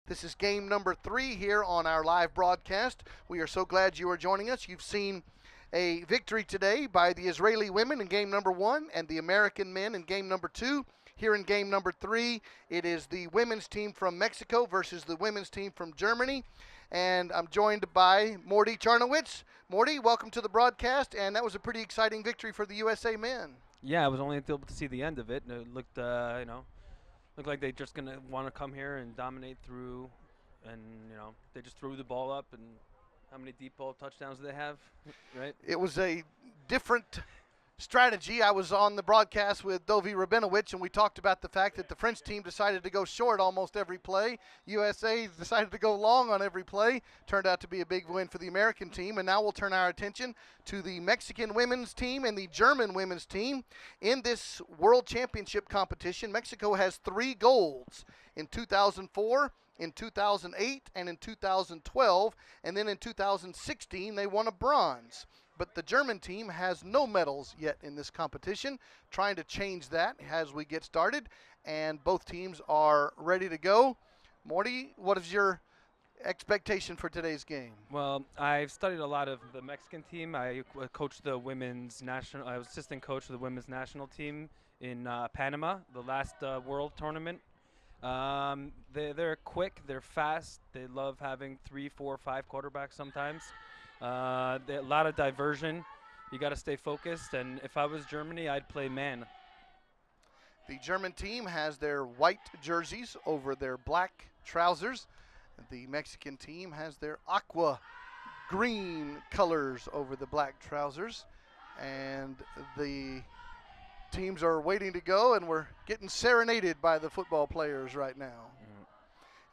This is game number 3 here on our live broadcast. We are so glad you are joining us. You've seen a victory today by the Israeli women in game number 1 and the American men in game number 2. Here in game number 3, it is the women's team from Mexico versus the women's team from Germany. And I'm joined by Morty Charnowitz. Morty, welcome to the broadcast. And that was a pretty exciting victory for the USA men. Yeah, I was only able to see the end of it. And it looked, looked like they just gonna want to come here and dominate through, and they just threw the ball up. And how many deep ball touchdowns do they have? Right? It was a different strategy. I was on the broadcast with Dovi Rabinowicz, and we talked about the fact that the French team decided to go short almost every play. USA decided to go long on every play. Turned out to be a big win for the American team. And now we'll turn our attention to the Mexican women's team and the German women's team. In this World Championship competition, Mexico has 3 golds in 2004, in 2008, and in 2012. And then in 2016, they won a bronze. But the German team has no medals yet in this competition. Trying to change that as we get started, and both teams are ready to go. Morty, what is your expectation for today's game? Well, I've studied a lot of the Mexican team. I coached the women's national. I was assistant coach of the women's national team in Panama, the last World Tournament. They're quick. They're fast. They love having 3, 4, 5 quarterbacks sometimes. A lot of diversion. You got to stay focused. And if I was Germany, I'd play man. The German team has their white jerseys over their black trousers. The Mexican team has their aqua green colors over the black trousers. And the teams are waiting to go, and we're getting serenaded by the football players right now.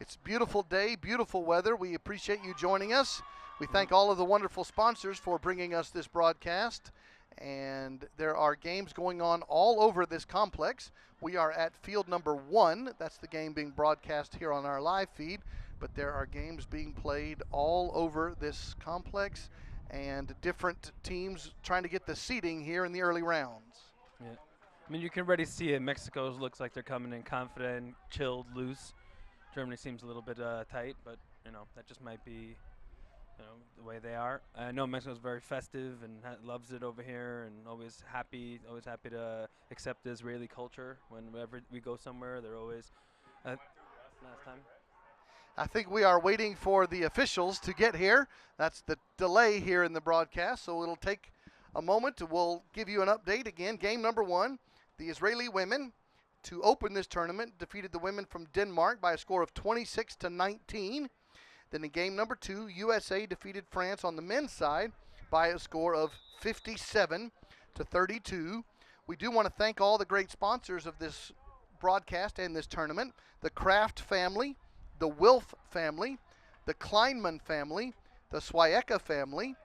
It's a beautiful day, beautiful weather. We appreciate you joining us. We thank all of the wonderful sponsors for bringing us this broadcast. And there are games going on all over this complex. We are at field number 1. That's the game being broadcast here on our live feed. But there are games being played all over this complex, and different teams trying to get the seeding here in the early rounds. Yeah. I mean, you can already see it. Mexico looks like they're coming in confident, chilled, loose. Germany seems a little bit tight, but that just might be the way they are. I know Mexico's very festive and loves it over here, and always happy to accept the Israeli culture. Whenever we go somewhere, they're always last time. I think we are waiting for the officials to get here. That's the delay here in the broadcast, so it'll take a moment. We'll give you an update again. Game number 1, the Israeli women, to open this tournament, defeated the women from Denmark by a score of 26-19. Then in game number 2, USA defeated France on the men's side by a score of 57-32. We do want to thank all the great sponsors of this broadcast and this tournament: the Kraft family, the Wilf family, the Kleinman family, the Swayeka family,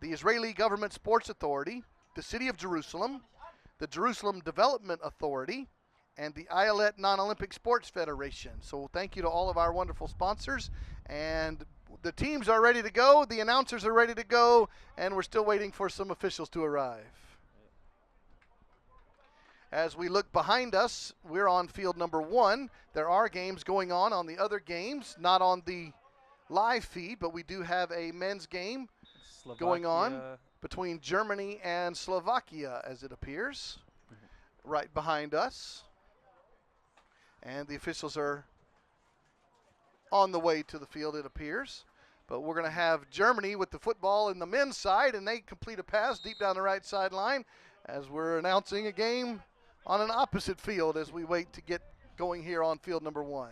the Israeli Government Sports Authority, the City of Jerusalem, the Jerusalem Development Authority, and the Ayelet Non-Olympic Sports Federation. So thank you to all of our wonderful sponsors. And the teams are ready to go, the announcers are ready to go, and we're still waiting for some officials to arrive. As we look behind us, we're on field number 1. There are games going on the other games, not on the live feed, but we do have a men's game going on between Germany and Slovakia, as it appears, right behind us. And the officials are on the way to the field, it appears. But we're going to have Germany with the football in the men's side, and they complete a pass deep down the right sideline as we're announcing a game on an opposite field as we wait to get going here on field number 1.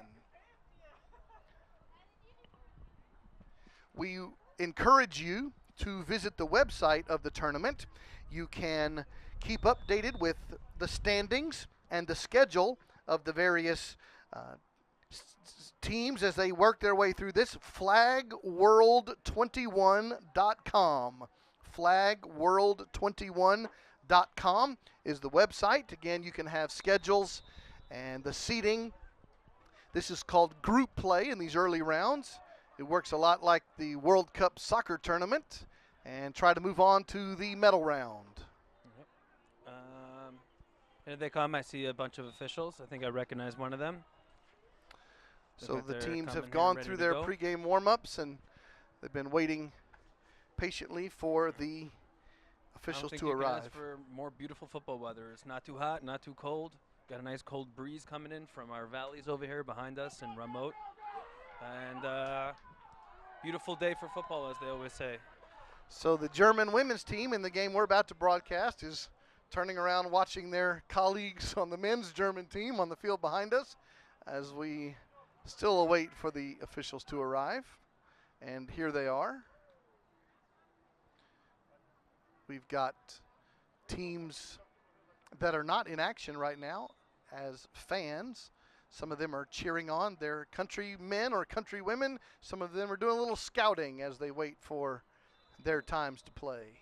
We encourage you to visit the website of the tournament. You can keep updated with the standings and the schedule of the various teams as they work their way through this. Flagworld21.com. Flagworld21.com is the website. Again, you can have schedules and the seeding. This is called group play in these early rounds. It works a lot like the World Cup soccer tournament, and try to move on to the medal round. Here they come. I see a bunch of officials. I think I recognize one of them. So that the they're teams have coming here gone ready through to their go. pregame warm-ups, and they've been waiting patiently for the officials I don't think to you can arrive. ask for more beautiful football weather. It's not too hot, not too cold. Got a nice cold breeze coming in from our valleys over here behind us in Ramote. And beautiful day for football, as they always say. So the German women's team in the game we're about to broadcast is turning around watching their colleagues on the men's German team on the field behind us as we still await for the officials to arrive. And here they are. We've got teams that are not in action right now as fans. Some of them are cheering on their countrymen or countrywomen. Some of them are doing a little scouting as they wait for their times to play.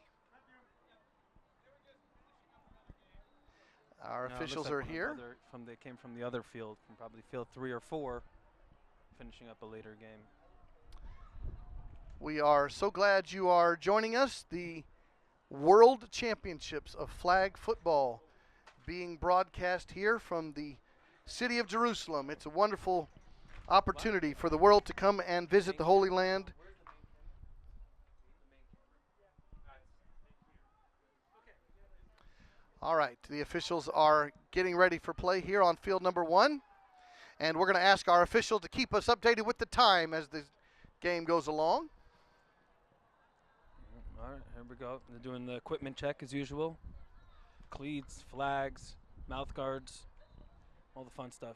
Our Now, it looks officials like are one of the here. they came from the other field, from probably field 3 or 4, finishing up a later game. We are so glad you are joining us. The World Championships of Flag Football being broadcast here from the city of Jerusalem. It's a wonderful opportunity for the world to come and visit the Holy Land. All right, the officials are getting ready for play here on field number 1. And we're going to ask our official to keep us updated with the time as the game goes along. All right, here we go. They're doing the equipment check as usual. Cleats, flags, mouth guards, all the fun stuff.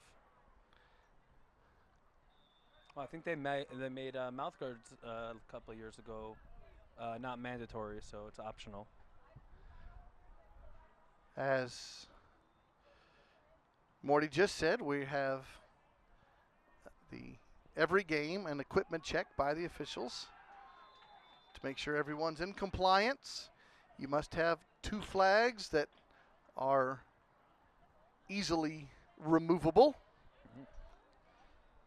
Well, I think they made mouth guards a couple of years ago, not mandatory, so it's optional. As Morty just said, we have every game an equipment check by the officials to make sure everyone's in compliance. You must have 2 flags that are easily removable.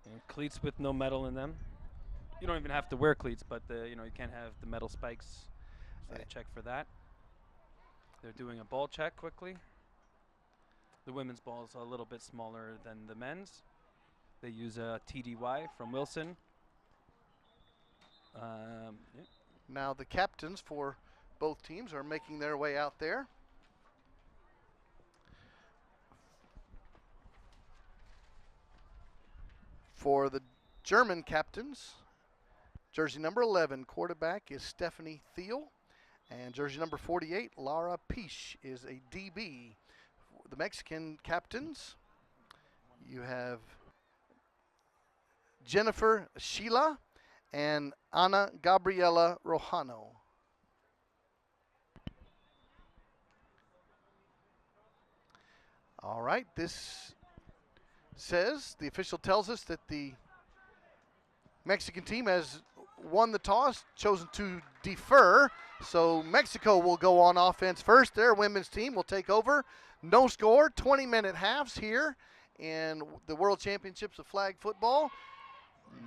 And cleats with no metal in them. You don't even have to wear cleats, but you can't have the metal spikes. So they check for that. They're doing a ball check quickly. The women's ball is a little bit smaller than the men's. They use a TDY from Wilson. Yeah. Now the captains for both teams are making their way out there. For the German captains, jersey number 11, quarterback is Stephanie Thiel. And jersey number 48, Lara Pisch, is a DB. The Mexican captains, you have Jennifer Sheila and Ana Gabriela Rojano. All right, this says, the official tells us that the Mexican team has won the toss, chosen to defer. So Mexico will go on offense first. Their women's team will take over. No score, 20-minute halves here in the World Championships of Flag Football.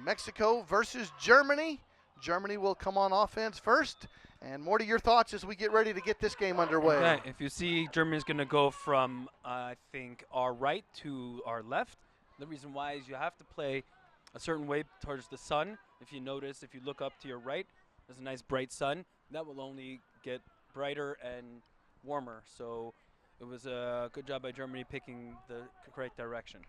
Mexico versus Germany. Germany will come on offense first. And Morty, your thoughts as we get ready to get this game underway. Okay, if you see Germany's going to go from, I think, our right to our left. The reason why is you have to play a certain way towards the sun. If you notice, if you look up to your right, there's a nice bright sun. That will only get brighter and warmer. So it was a good job by Germany picking the correct direction.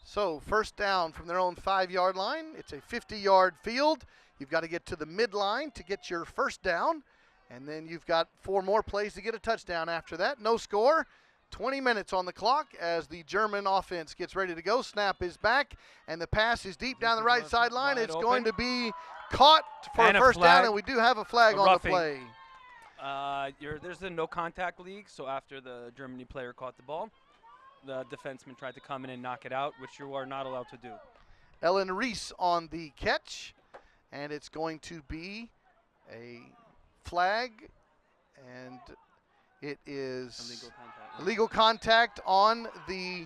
So first down from their own 5-yard line. It's a 50-yard field. You've got to get to the midline to get your first down. And then you've got 4 more plays to get a touchdown after that. No score. 20 minutes on the clock as the German offense gets ready to go. Snap is back, and the pass is deep down the right sideline. It's going to be caught for a first down, and we do have a flag on the play. There's a no-contact league, so after the Germany player caught the ball, the defenseman tried to come in and knock it out, which you are not allowed to do. Ellen Reese on the catch, and it's going to be a flag, and it is illegal contact on the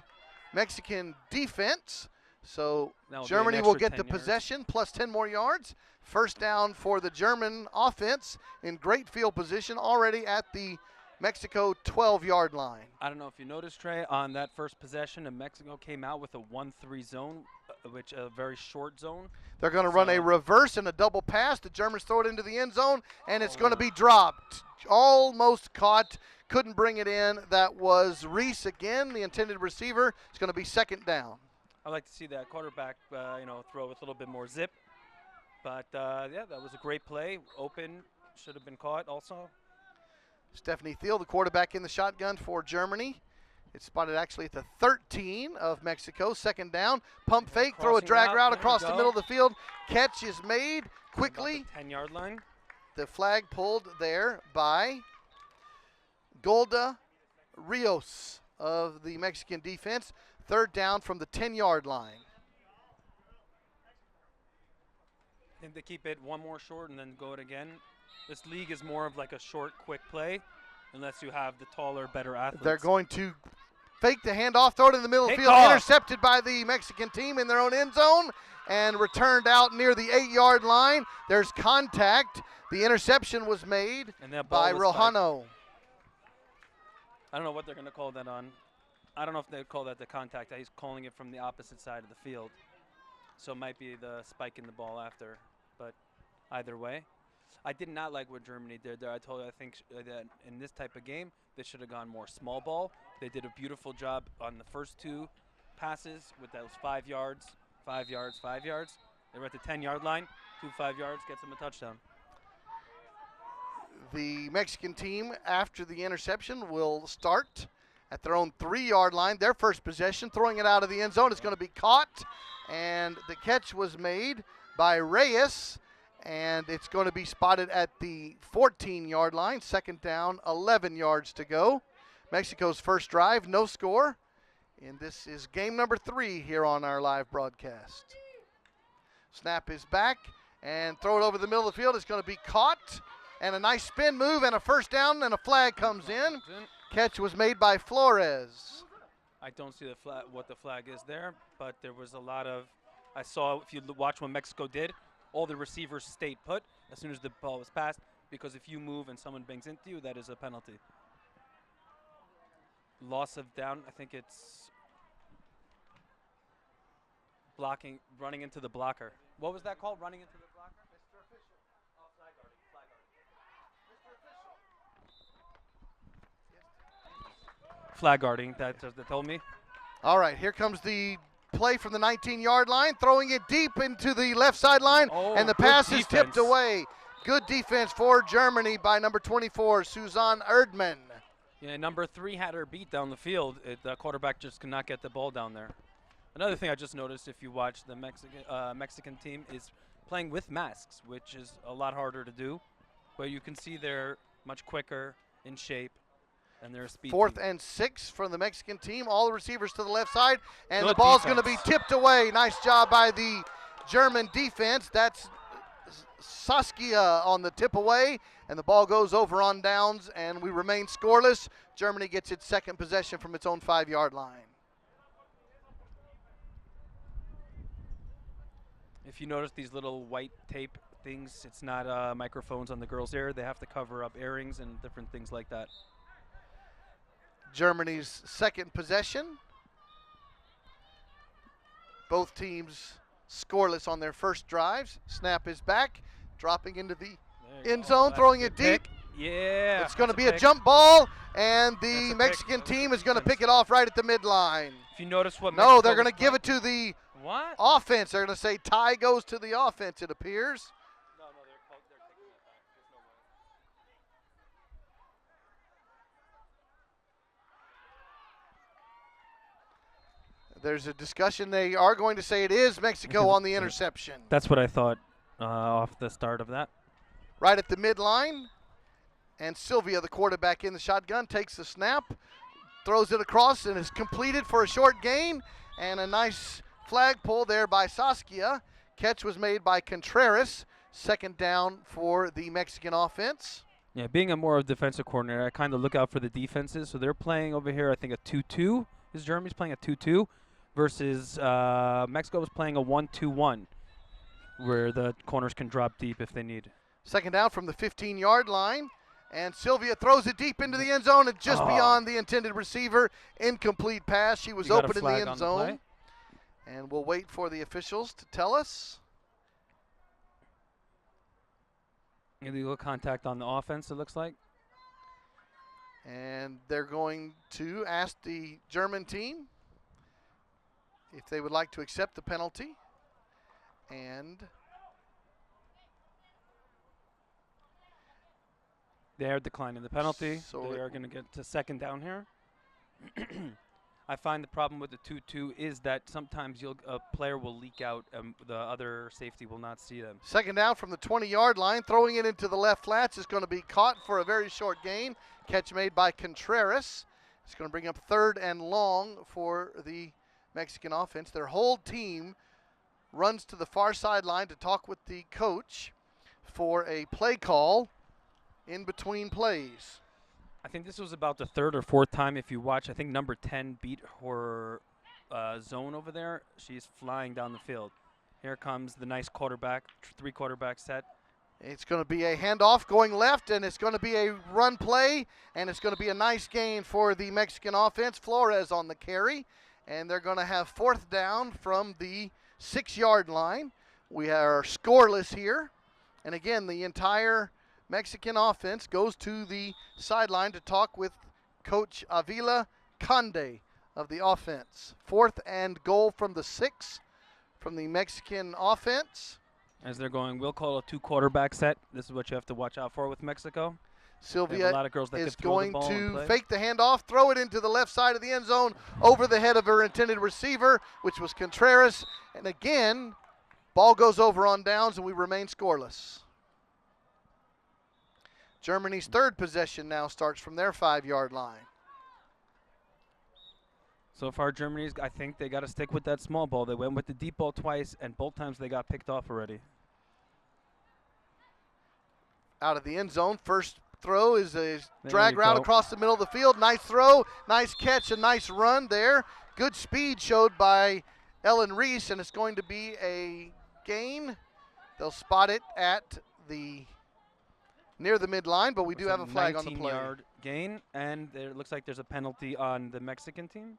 Mexican defense. So Germany will get the possession plus 10 more yards. First down for the German offense in great field position already at the Mexico 12-yard line. I don't know if you noticed, Trey, on that first possession, Mexico came out with a 1-3 zone which a very short zone. They're going to run a So- reverse and a double pass. The Germans throw it into the end zone, and it's going to be dropped. Almost caught. Couldn't bring it in. That was Reese again, the intended receiver. It's going to be second down. I like to see that quarterback, throw with a little bit more zip. But, yeah, that was a great play. Open, should have been caught also. Stephanie Thiel, the quarterback in the shotgun for Germany. It's spotted actually at the 13 of Mexico. Second down. Pump fake, throw a Crossing drag route, route there we across the go. middle of the field. Catch is made quickly. 10-yard line. The flag pulled there by Golda Rios of the Mexican defense. Third down from the 10-yard line. I think they keep it one more short and then go it again. This league is more of like a short, quick play, unless you have the taller, better athletes. They're going to fake the handoff, throw it in the middle of the Take field, off. intercepted by the Mexican team in their own end zone, and returned out near the 8-yard line. There's contact. The interception was made And that ball by was spiked. Rojano. I don't know what they're going to call that on. I don't know if they call that the contact. He's calling it from the opposite side of the field. So it might be the spike in the ball after. But either way, I did not like what Germany did there. I think that in this type of game, they should have gone more small ball. They did a beautiful job on the first two passes with those 5 yards, 5 yards, 5 yards. They were at the 10-yard line, 2 5 yards, gets them a touchdown. The Mexican team, after the interception, will start at their own 3-yard line. Their first possession, throwing it out of the end zone. It's going to be caught, and the catch was made by Reyes, and it's going to be spotted at the 14-yard line. Second down, 11 yards to go. Mexico's first drive, no score, and this is game number 3 here on our live broadcast. Snap is back, and throw it over the middle of the field. It's going to be caught, and a nice spin move, and a first down, and a flag comes in. Catch was made by Flores. I don't see what the flag is there, but there was a lot of. I saw, if you watch what Mexico did, all the receivers stayed put as soon as the ball was passed, because if you move and someone bangs into you, that is a penalty. Loss of down, I think it's blocking, running into the blocker. What was that called, running into the blocker? Mr. Official. Oh, flag guarding, flag guarding. Flag guarding, that told me. All right, here comes the play from the 19-yard line, throwing it deep into the left sideline, Oh, and the good pass is tipped defense. away. Good defense for Germany by number 24, Suzanne Erdmann. Yeah, number 3 had her beat down the field. The quarterback just could not get the ball down there. Another thing I just noticed, if you watch the Mexican team, is playing with masks, which is a lot harder to do. But you can see they're much quicker, in shape, and they're a speed Fourth team. and 6 from the Mexican team. All the receivers to the left side, and Good the ball's going to be defense. tipped away. Nice job by the German defense. That's Saskia on the tip away, and the ball goes over on downs, and we remain scoreless. Germany gets its second possession from its own 5-yard line. If you notice these little white tape things, it's not microphones on the girls' ear. They have to cover up earrings and different things like that. Germany's second possession. Both teams scoreless on their first drives. Snap is back, dropping into the There you end go. zone, That's throwing a it good deep. pick. Yeah. It's going to that's be a pick. jump ball, and the That's a pick. Mexican That was team good is going to defense. pick it off right at the midline. If you notice what No, Mexico they're going to was give playing- it to the What? offense. They're going to say tie goes to the offense, it appears. No, they're taking that back. There's no way. There's a discussion. They are going to say it is Mexico on the interception. That's what I thought off the start of that. Right at the midline. And Sylvia, the quarterback in the shotgun, takes the snap, throws it across, and is completed for a short gain. And a nice flag pull there by Saskia. Catch was made by Contreras. Second down for the Mexican offense. Yeah, being a more of defensive coordinator, I kind of look out for the defenses. So they're playing over here, I think, a 2-2. Is Germany's playing a 2-2 versus Mexico was playing a 1-2-1, where the corners can drop deep if they need. Second down from the 15-yard line. And Sylvia throws it deep into the end zone and just beyond the intended receiver. Incomplete pass. She was You got a open in the flag end on the zone. play? And we'll wait for the officials to tell us. Illegal contact on the offense, it looks like. And they're going to ask the German team if they would like to accept the penalty. And they are declining the penalty. So they are going to get to second down here. I find the problem with the 2-2 is that sometimes a player will leak out and the other safety will not see them. second down from the 20-yard line. Throwing it into the left flats is going to be caught for a very short gain. Catch made by Contreras. It's going to bring up 3rd and long for the Mexican offense. Their whole team runs to the far sideline to talk with the coach for a play call in between plays. I think this was about the 3rd or 4th time. If you watch, I think number 10 beat her zone over there. She's flying down the field. Here comes the nice quarterback, 3-quarterback set. It's going to be a handoff going left, and it's going to be a run play, and it's going to be a nice gain for the Mexican offense. Flores on the carry, and they're going to have 4th down from the 6-yard line. We are scoreless here, and again, the entire Mexican offense goes to the sideline to talk with Coach Avila Conde of the offense. 4th and goal from the 6 from the Mexican offense. As they're going, we'll call a 2-quarterback set. This is what you have to watch out for with Mexico. Sylvia a lot of girls that is can throw the going ball and to play. fake the handoff, throw it into the left side of the end zone over the head of her intended receiver, which was Contreras. And again, ball goes over on downs, and we remain scoreless. Germany's 3rd possession now starts from their 5-yard line. So far, Germany's, I think they got to stick with that small ball. They went with the deep ball twice, and both times they got picked off already. Out of the end zone, first throw is a There drag you route go. across the middle of the field. Nice throw, nice catch, a nice run there. Good speed showed by Ellen Reese, and it's going to be a gain. They'll spot it at the near the midline, but we do have a flag on the play. 19-yard gain, and it looks like there's a penalty on the Mexican team.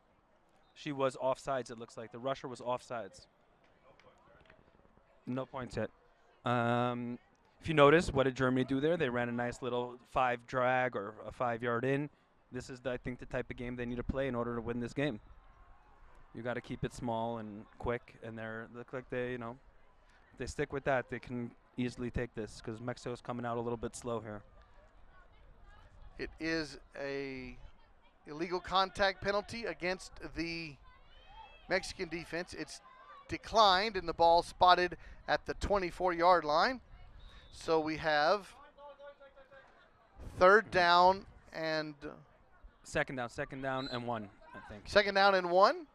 She was offsides, it looks like. The rusher was offsides. No points yet. If you notice, what did Germany do there? They ran a nice little 5 drag or a 5-yard in. This is, I think, the type of game they need to play in order to win this game. You got to keep it small and quick, and they look like they, if they stick with that, they can easily take this because Mexico's coming out a little bit slow here. It is a illegal contact penalty against the Mexican defense. It's declined, and the ball spotted at the 24-yard line. So we have 3rd down and Second down and 1, I think. 2nd down and 1. Right.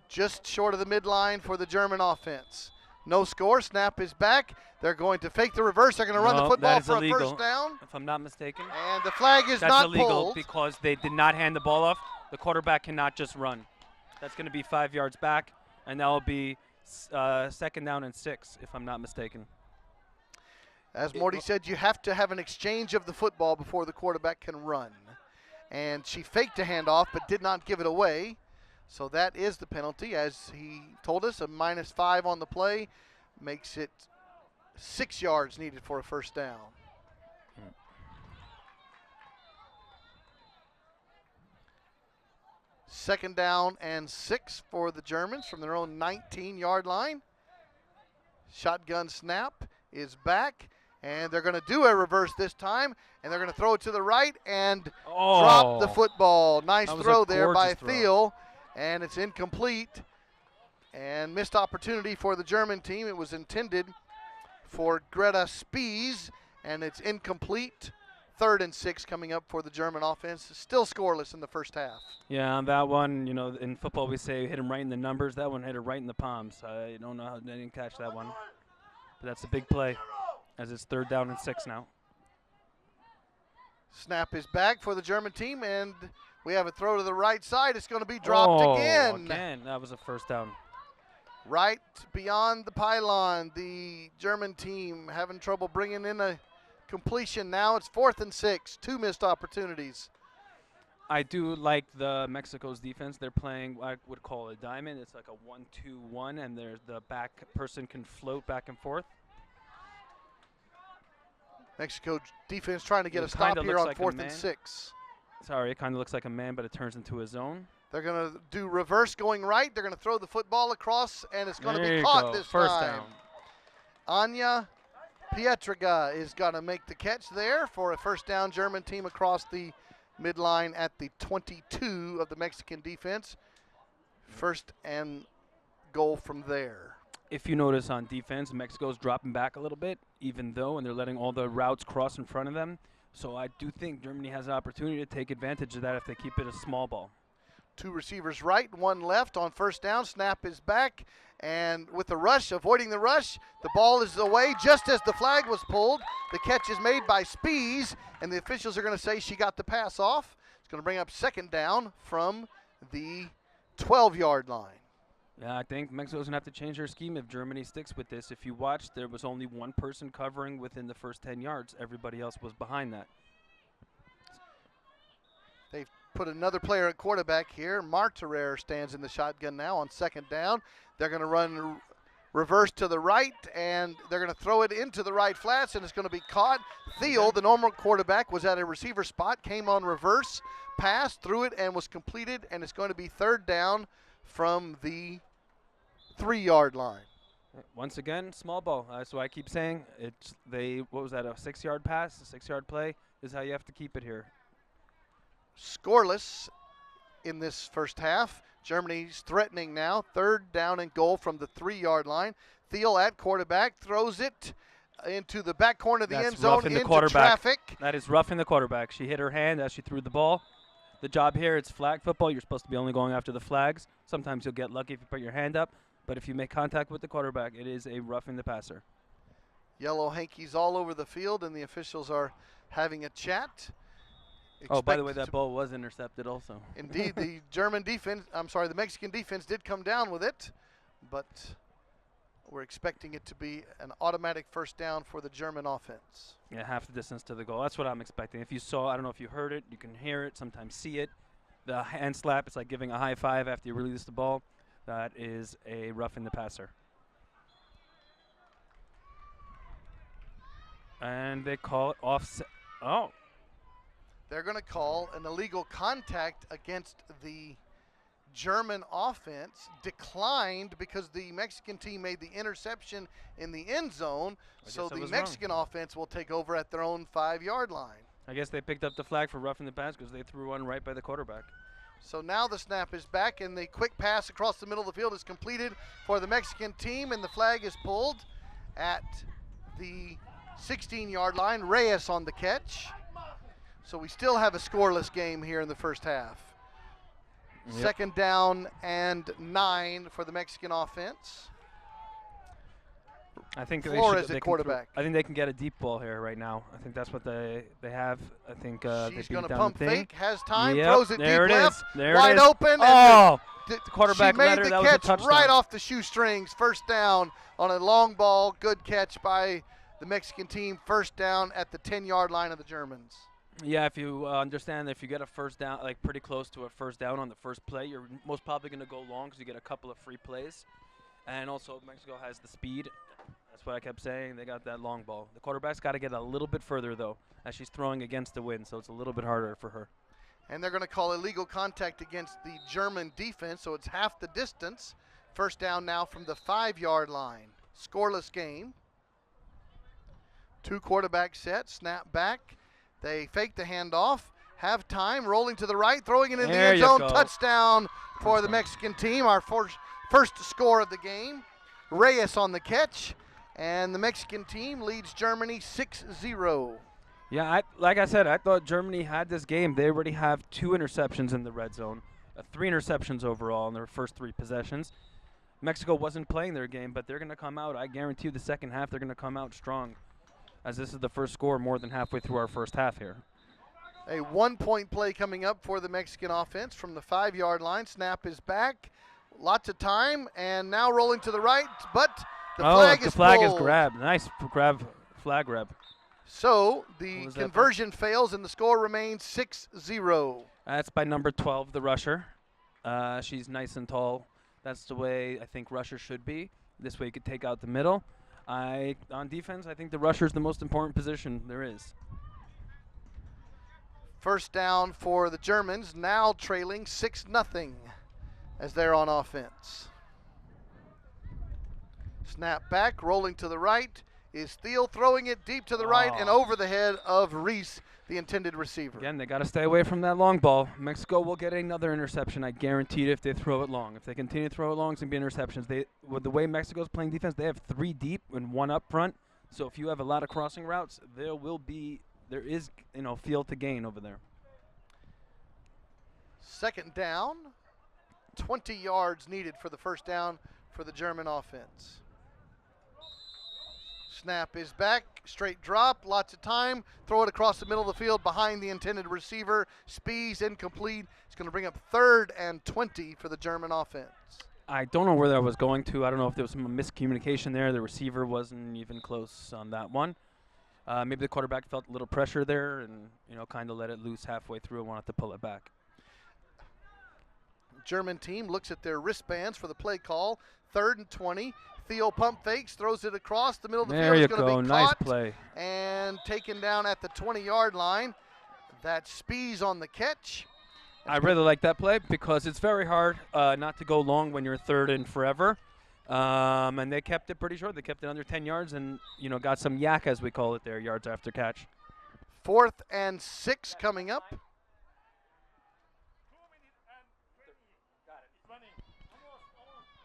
Just short of the midline for the German offense. No score. Snap is back. They're going to fake the reverse. They're going to run the football that is for illegal, a 1st down. if I'm not mistaken. And the flag is That's not illegal pulled. because they did not hand the ball off. The quarterback cannot just run. That's going to be 5 yards back, and that will be 2nd down and 6, if I'm not mistaken. As Morty said, you have to have an exchange of the football before the quarterback can run. And she faked a handoff but did not give it away. So that is the penalty. As he told us, a -5 on the play makes it 6 yards needed for a 1st down. Second down and 6 for the Germans from their own 19-yard line. Shotgun snap is back, and they're going to do a reverse this time, and they're going to throw it to the right and drop the football. Nice That was a throw there by gorgeous throw. Thiel, and it's incomplete. And missed opportunity for the German team. It was intended for Greta Spies, and it's incomplete. 3rd and 6 coming up for the German offense. Still scoreless in the 1st half. Yeah, on that one, in football we say hit him right in the numbers. That one hit her right in the palms. I don't know how they didn't catch that one. But that's a big play as it's 3rd down and 6 now. Snap is back for the German team, and we have a throw to the right side. It's going to be dropped again. Again, that was a 1st down. Right beyond the pylon, the German team having trouble bringing in a completion. Now it's 4th and 6, 2 missed opportunities. I do like the Mexico's defense. They're playing what I would call a diamond. It's like a 1-2-1, and the back person can float back and forth. Mexico defense trying to get It a stop kinda here looks on like a 4th and man. 6. Sorry, it kind of looks like a man, but it turns into a zone. They're going to do reverse going right. They're going to throw the football across, and it's going to There be you caught go. this First time. down. Anya Pietriga is going to make the catch there for a first down. German team across the midline at the 22 of the Mexican defense. First and goal from there. If you notice on defense, Mexico's dropping back a little bit, even though, and they're letting all the routes cross in front of them. So I do think Germany has an opportunity to take advantage of that if they keep it a small ball. 2 receivers right, 1 left on first down. Snap is back, and with the rush, avoiding the rush, the ball is away just as the flag was pulled. The catch is made by Spies, and the officials are going to say she got the pass off. It's going to bring up second down from the 12-yard line. Yeah, I think Mexico's going to have to change their scheme if Germany sticks with this. If you watch, there was only one person covering within the first 10 yards. Everybody else was behind that. They've put another player at quarterback here. Martirer stands in the shotgun now on second down. They're going to run reverse to the right, and they're going to throw it into the right flats, and it's going to be caught. Thiel, the normal quarterback, was at a receiver spot, came on reverse, passed, threw it, and was completed, and it's going to be third down from the 3-yard line. Once again, small ball. That's why I keep saying it's what was that, a 6-yard pass, a 6-yard play is how you have to keep it here. Scoreless in this first half. Germany's threatening now. Third down and goal from the 3-yard line. Thiel at quarterback throws it into the back corner of the end zone into traffic. That is roughing the quarterback. She hit her hand as she threw the ball. The job here, it's flag football. You're supposed to be only going after the flags. Sometimes you'll get lucky if you put your hand up, but if you make contact with the quarterback, it is a roughing the passer. Yellow hankies all over the field, and the officials are having a chat. Oh, by the way, that ball was intercepted also. Indeed, the the Mexican defense did come down with it, but we're expecting it to be an automatic first down for the German offense. Yeah, half the distance to the goal. That's what I'm expecting. If you saw, I don't know if you heard it, you can hear it, sometimes see it. The hand slap, it's like giving a high five after you release the ball. That is a roughing the passer. And they call it offset. Oh. They're going to call an illegal contact against the German offense, declined because the Mexican team made the interception in the end zone, so the Mexican offense will take over at their own 5-yard line. I guess they picked up the flag for roughing the pass because they threw one right by the quarterback. So now the snap is back, and the quick pass across the middle of the field is completed for the Mexican team, and the flag is pulled at the 16-yard line. Reyes on the catch. So we still have a scoreless game here in the first half. Yep. Second down and 9 for the Mexican offense. I think Flores at quarterback. I think they can get a deep ball here right now. I think that's what they have. I think she's going to pump fake, has time, yep, throws it deep left, there wide it is. open. Oh, the quarterback she made letter, the that catch was a touchdown. right off the shoestrings. First down on a long ball. Good catch by the Mexican team. First down at the 10-yard line of the Germans. Yeah, if you understand that if you get a first down, like pretty close to a first down on the first play, you're most probably going to go long because you get a couple of free plays. And also Mexico has the speed. That's what I kept saying. They got that long ball. The quarterback's got to get a little bit further, though, as she's throwing against the wind, so it's a little bit harder for her. And they're going to call illegal contact against the German defense, so it's half the distance. First down now from the 5-yard line. Scoreless game. 2 quarterback set, snap back. They fake the handoff, have time, rolling to the right, throwing it in the end zone. Touchdown for the Mexican team, our first score of the game. Reyes on the catch, and the Mexican team leads Germany 6-0. Yeah, like I said, I thought Germany had this game. They already have 2 interceptions in the red zone, 3 interceptions overall in their first 3 possessions. Mexico wasn't playing their game, but they're going to come out. I guarantee you the second half they're going to come out strong, as this is the first score more than halfway through our first half here. A 1-point play coming up for the Mexican offense from the 5-yard line. Snap is back. Lots of time, and now rolling to the right, but the flag is flag pulled. is grabbed. Nice flag grab. So the conversion fails, and the score remains 6-0. That's by number 12, the rusher. She's nice and tall. That's the way I think rusher should be. This way you could take out the middle. On defense, I think the rusher is the most important position there is. First down for the Germans, now trailing 6-0 as they're on offense. Snap back, rolling to the right is Thiel, throwing it deep to the right and over the head of Reese, the intended receiver. Again, they got to stay away from that long ball. Mexico will get another interception, I guarantee it, if they throw it long. If they continue to throw it long, it's going to be interceptions. With the way Mexico's playing defense, they have 3 deep and 1 up front. So if you have a lot of crossing routes, there is field to gain over there. Second down, 20 yards needed for the first down for the German offense. Snap is back, straight drop, lots of time. Throw it across the middle of the field behind the intended receiver. Spees incomplete. It's going to bring up 3rd and 20 for the German offense. I don't know where that was going to. I don't know if there was some miscommunication there. The receiver wasn't even close on that one. Maybe the quarterback felt a little pressure there and kind of let it loose halfway through and wanted to pull it back. German team looks at their wristbands for the play call. 3rd and 20. Theo pump fakes, throws it across the middle of the field. There you it's going go. to be Nice caught play. And taken down at the 20-yard line. That's Spees on the catch. I really like that play because it's very hard not to go long when you're 3rd and forever. And they kept it pretty short. They kept it under 10 yards and, got some yak, as we call it there, yards after catch. 4th and 6 coming up.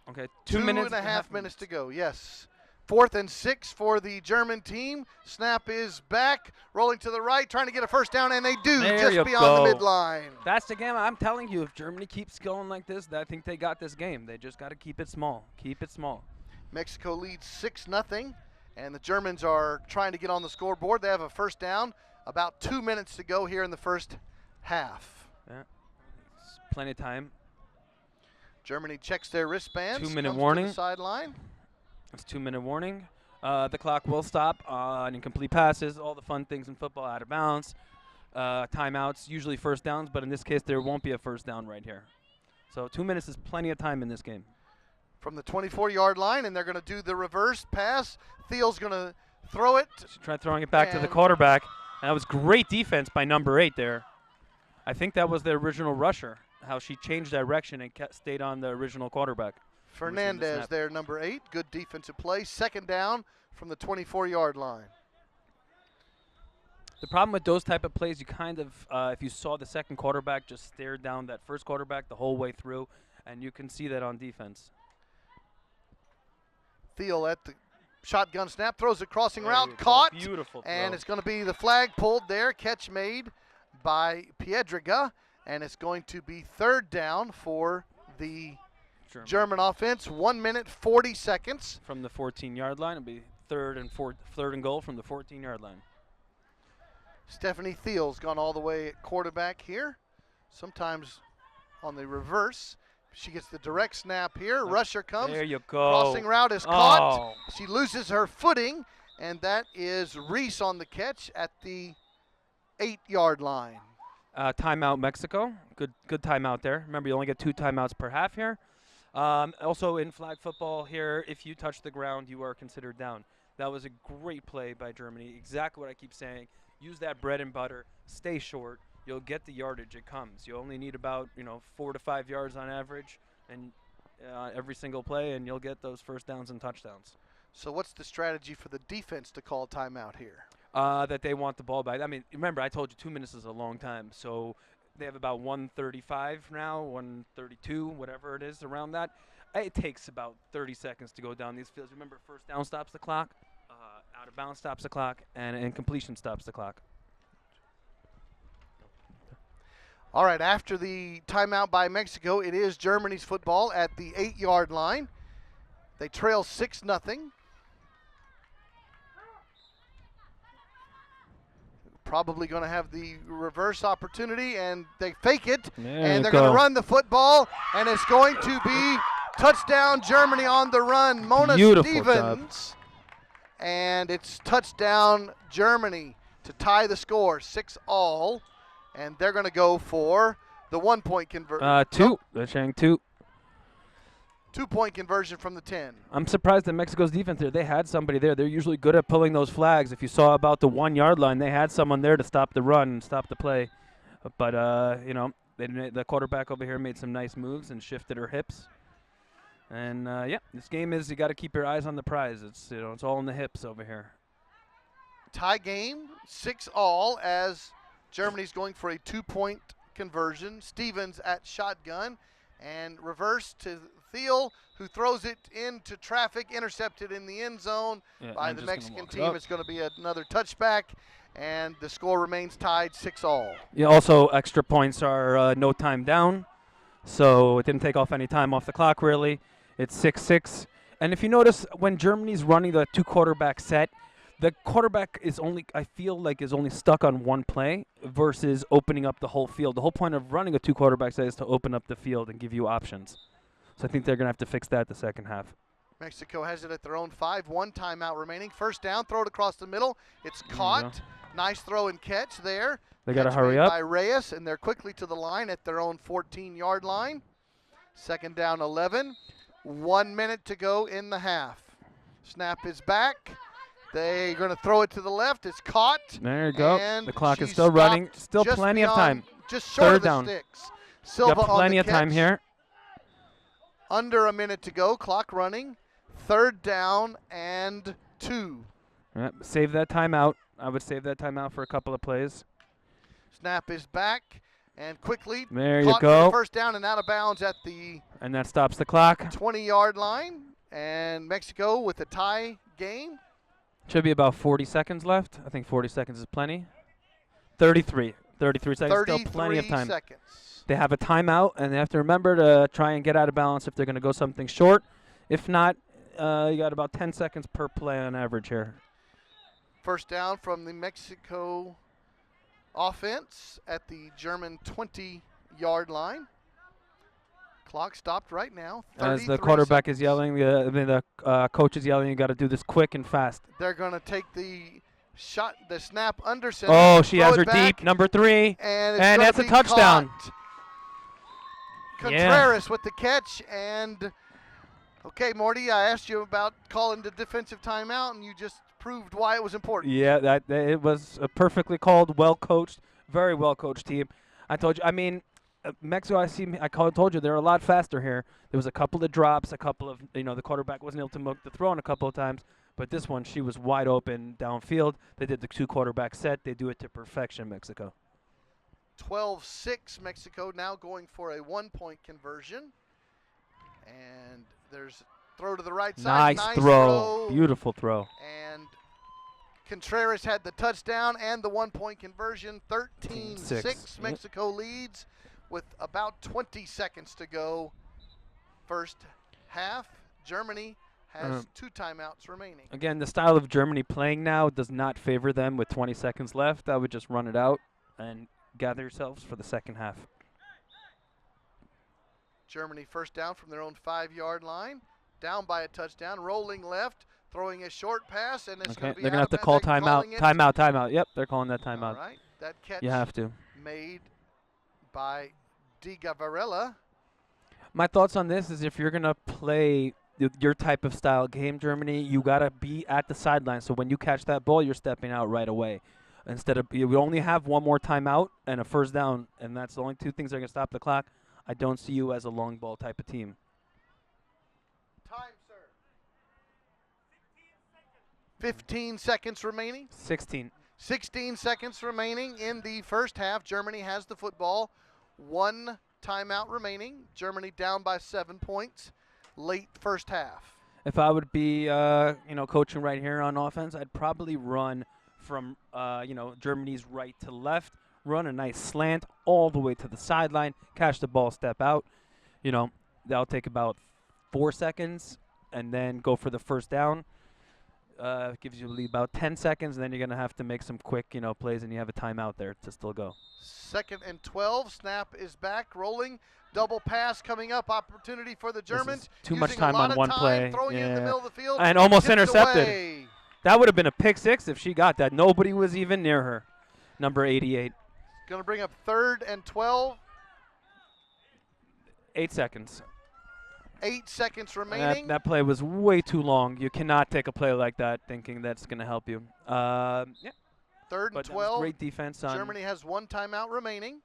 Okay, 2 minutes and a half minutes to go, yes. 4th and 6 for the German team. Snap is back, rolling to the right, trying to get a first down, and they do just beyond the midline. That's the game. I'm telling you, if Germany keeps going like this, I think they got this game. They just got to keep it small. Keep it small. Mexico leads 6-0, and the Germans are trying to get on the scoreboard. They have a first down, about 2 minutes to go here in the first half. Yeah, it's plenty of time. Germany checks their wristbands. 2-minute warning. To the sideline. It's 2-minute warning. The clock will stop on incomplete passes, all the fun things in football, out of bounds, timeouts, usually first downs, but in this case there won't be a first down right here. So 2 minutes is plenty of time in this game. From the 24-yard line, and they're going to do the reverse pass. Thiel's going to throw it. Try throwing it back to the quarterback. And that was great defense by number 8 there. I think that was the original rusher, how she changed direction and stayed on the original quarterback. Fernandez there, number 8. Good defensive play. Second down from the 24-yard line. The problem with those type of plays, you kind of, if you saw the second quarterback just stare down that first quarterback the whole way through, and you can see that on defense. Thiel at the shotgun snap, throws a crossing route, caught. Beautiful throw. And it's going to be the flag pulled there. Catch made by Piedriga, and it's going to be 3rd down for the German offense. 1 minute, 40 seconds. From the 14-yard line, it'll be third and goal from the 14-yard line. Stephanie Thiel's gone all the way at quarterback here. Sometimes on the reverse. She gets the direct snap here. Rusher comes. There you go. Crossing route is caught. She loses her footing, and that is Reese on the catch at the 8-yard line. Timeout, Mexico. Good timeout there. Remember, you only get 2 timeouts per half here. Also in flag football here, if you touch the ground, you are considered down. That was a great play by Germany. Exactly what I keep saying. Use that bread and butter. Stay short. You'll get the yardage. It comes. You only need about 4 to 5 yards on average, and every single play, and you'll get those first downs and touchdowns. So what's the strategy for the defense to call timeout here? That they want the ball back. I mean, remember, I told you 2 minutes is a long time. So they have about 1:35 now, 1:32, whatever it is, around that. It takes about 30 seconds to go down these fields. Remember, first down stops the clock, out of bounds stops the clock, and incompletion stops the clock. All right, after the timeout by Mexico, it is Germany's football at the 8-yard line. They trail 6-0. Probably going to have the reverse opportunity, and they fake it, and they're going to run the football, and it's going to be touchdown Germany on the run. Mona Stevens, and it's touchdown Germany to tie the score, 6-all. And they're going to go for The 1-point conversion. 2. They're saying 2. 2-point conversion from the 10. I'm surprised at Mexico's defense there. They had somebody there. They're usually good at pulling those flags. If you saw about the 1-yard line, they had someone there to stop the run and stop the play. But, the quarterback over here made some nice moves and shifted her hips. And, this game is you got to keep your eyes on the prize. It's all in the hips over here. Tie game, 6-all, as Germany's going for a 2-point conversion. Stevens at shotgun and reverse to Thiel, who throws it into traffic, intercepted in the end zone by the Mexican team. It's going to be another touchback, and the score remains tied 6-all. Yeah, also extra points are no time down, so it didn't take off any time off the clock, really. It's 6-6. And if you notice, when Germany's running the 2-quarterback set, the quarterback is only stuck on one play versus opening up the whole field. The whole point of running a 2-quarterback set is to open up the field and give you options. So I think they're going to have to fix that the second half. Mexico has it at their own 5. 1 timeout remaining. First down, throw it across the middle. It's caught. Nice throw and catch there. They got to hurry up. By Reyes, and they're quickly to the line at their own 14-yard line. Second down, 11. 1 minute to go in the half. Snap is back. They're going to throw it to the left. It's caught. There you go. And the clock is still running. Still plenty of time. Just short Third of the down. sticks. Silva got plenty on the of time catch. here. Under a minute to go. Clock running. Third down and 2. Yep, save that timeout. I would save that timeout for a couple of plays. Snap is back. And quickly there you caught go. for the first down and out of bounds at the and that stops the clock. 20-yard line. And Mexico with a tie game. Should be about 40 seconds left. I think 40 seconds is plenty. 33 seconds. 33 Still plenty of time. seconds. They have a timeout, and they have to remember to try and get out of balance if they're going to go something short. If not, you got about 10 seconds per play on average here. First down from the Mexico offense at the German 20-yard line. Clock stopped right now. As the quarterback is yelling, the coach is yelling, you got to do this quick and fast. They're going to take the snap under center. Oh, she has her deep, number 3. And that's a touchdown. Caught. Contreras with the catch. And, okay, Morty, I asked you about calling the defensive timeout, and you just proved why it was important. Yeah, it was a perfectly called, well-coached, very well-coached team. I told you, Mexico, I told you they're a lot faster here. There was a couple of drops, a couple of, the quarterback wasn't able to make the throw in a couple of times. But this one, she was wide open downfield. They did the 2-quarterback set. They do it to perfection, Mexico. 12-6, Mexico now going for a 1-point conversion. And there's throw to the right side. Nice throw. Beautiful throw. And Contreras had the touchdown and the 1-point conversion. 13-6, Mexico leads with about 20 seconds to go. First half, Germany has 2 timeouts remaining. Again, the style of Germany playing now does not favor them with 20 seconds left. I would just run it out and gather yourselves for the second half. Germany first down from their own 5-yard line. Down by a touchdown, rolling left, throwing a short pass, and it's going to be they're going to have to call timeout. Timeout. Yep, they're calling that timeout. All right, that catch you have to. made by Diga Varela. My thoughts on this is if you're going to play your type of style game, Germany, you got to be at the sideline. So when you catch that ball, you're stepping out right away. Instead of, we only have one more timeout and a first down, and that's the only 2 things that are going to stop the clock. I don't see you as a long ball type of team. Time, sir. 15 seconds remaining. 16 seconds remaining in the first half. Germany has the football. 1 timeout remaining. Germany down by 7 points. Late first half. If I would be, coaching right here on offense, I'd probably run from, Germany's right to left, run a nice slant all the way to the sideline, catch the ball, step out. That'll take about 4 seconds, and then go for the first down. Gives you about 10 seconds, and then you're going to have to make some quick, plays, and you have a timeout there to still go. 2nd and 12. Snap is back, rolling. Double pass coming up. Opportunity for the Germans. Too much time on one play. Throwing it in the middle of the field. And almost intercepted. Away. That would have been a pick 6 if she got that. Nobody was even near her. Number 88. Going to bring up 3rd and 12. 8 seconds. 8 seconds And remaining. that play was way too long. You cannot take a play like that thinking that's going to help you. Yeah. Third and But that was 12. great defense on Germany has 1 timeout remaining.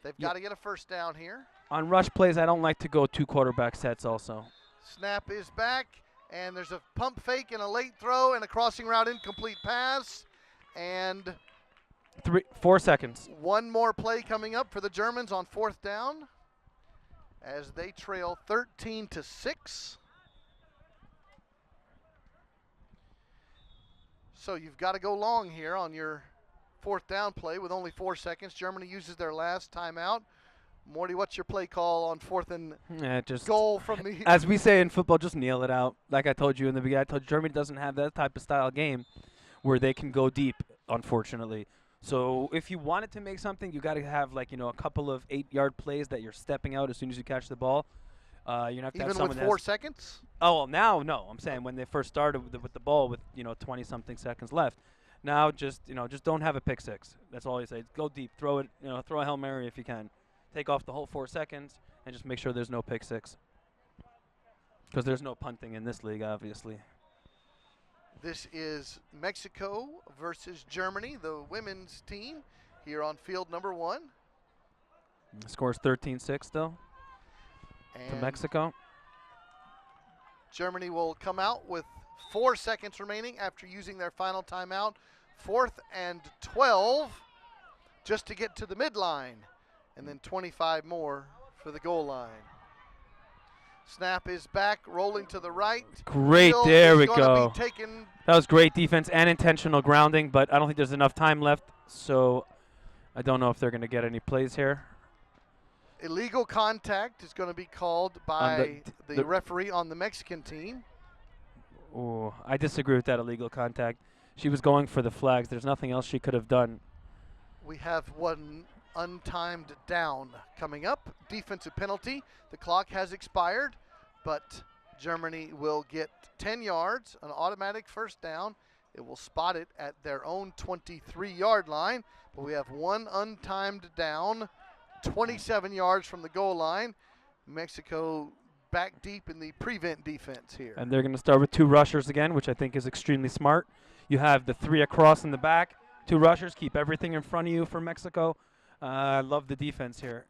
They've Yeah. got to get a first down here. on rush plays. I don't like to go 2 quarterback sets also. Snap is back, and there's a pump fake and a late throw and a crossing route incomplete pass. And 4 seconds. one more play coming up for the Germans on 4th down as they trail 13-6. So you've got to go long here on your 4th down play with only 4 seconds. Germany uses their last timeout. Morty, what's your play call on 4th and Yeah, just goal from the as we say in football, just kneel it out. Like I told you in the beginning, I told you Germany doesn't have that type of style game where they can go deep, unfortunately. So if you wanted to make something, you got to have a couple of 8-yard plays that you're stepping out as soon as you catch the ball. You have to have even someone with that 4 has- seconds? Oh, well, now no. I'm saying when they first started with the ball with 20-something seconds left. Now just don't have a pick six. That's all you say. Go deep. Throw it. Throw a Hail Mary if you can. Take off the whole 4 seconds and just make sure there's no pick six. Because there's no punting in this league, obviously. This is Mexico versus Germany, the women's team, here on field number 1. The score's 13-6 still to And Mexico. Germany will come out with 4 seconds remaining after using their final timeout. 4th and 12 just to get to the midline, and then 25 more for the goal line. Snap is back, rolling to the right. Great, Field there is we gonna go. be taken. That was great defense and intentional grounding, but I don't think there's enough time left, so I don't know if they're going to get any plays here. Illegal contact is going to be called by the referee on the Mexican team. Ooh, I disagree with that illegal contact. She was going for the flags. There's nothing else she could have done. We have one untimed down coming up. Defensive penalty. The clock has expired, but Germany will get 10 yards, an automatic first down. It will spot it at their own 23-yard line, but we have one untimed down, 27 yards from the goal line. Mexico back deep in the prevent defense here. And they're going to start with 2 rushers again, which I think is extremely smart. You have the 3 across in the back, 2 rushers, keep everything in front of you for Mexico. I love the defense here.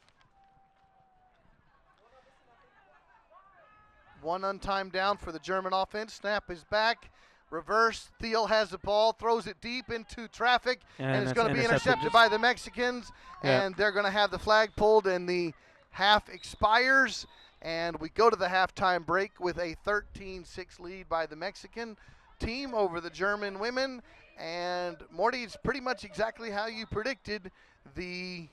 One untimed down for the German offense. Snap is back. Reverse. Thiel has the ball, throws it deep into traffic, and it's going to be intercepted by the Mexicans. Yeah. And they're going to have the flag pulled, and the half expires. And we go to the halftime break with a 13-6 lead by the Mexican team over the German women. And Morty, it's pretty much exactly how you predicted. The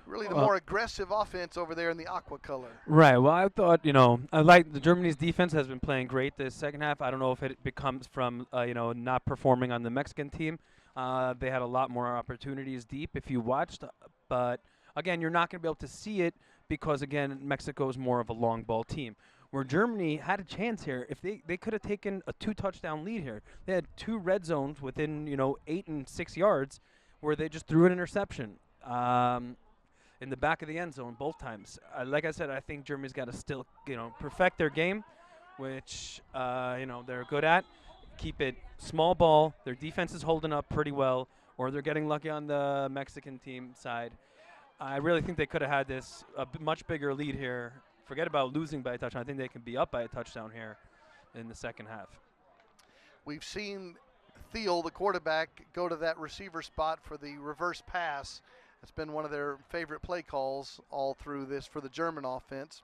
more aggressive offense over there in the aqua color. Right. Well, I thought, I like the Germany's defense has been playing great this second half. I don't know if it becomes from, not performing on the Mexican team. They had a lot more opportunities deep if you watched. But, again, you're not going to be able to see it because, again, Mexico is more of a long ball team. Where Germany had a chance here. If they could have taken a 2-touchdown lead here. They had 2 red zones within, 8 and 6 yards where they just threw an interception. In the back of the end zone both times. Like I said, I think Germany's got to still, perfect their game, which, they're good at. Keep it small ball. Their defense is holding up pretty well, or they're getting lucky on the Mexican team side. I really think they could have had this much bigger lead here. Forget about losing by a touchdown. I think they can be up by a touchdown here in the second half. We've seen Thiel, the quarterback, go to that receiver spot for the reverse pass. It's been one of their favorite play calls all through this for the German offense.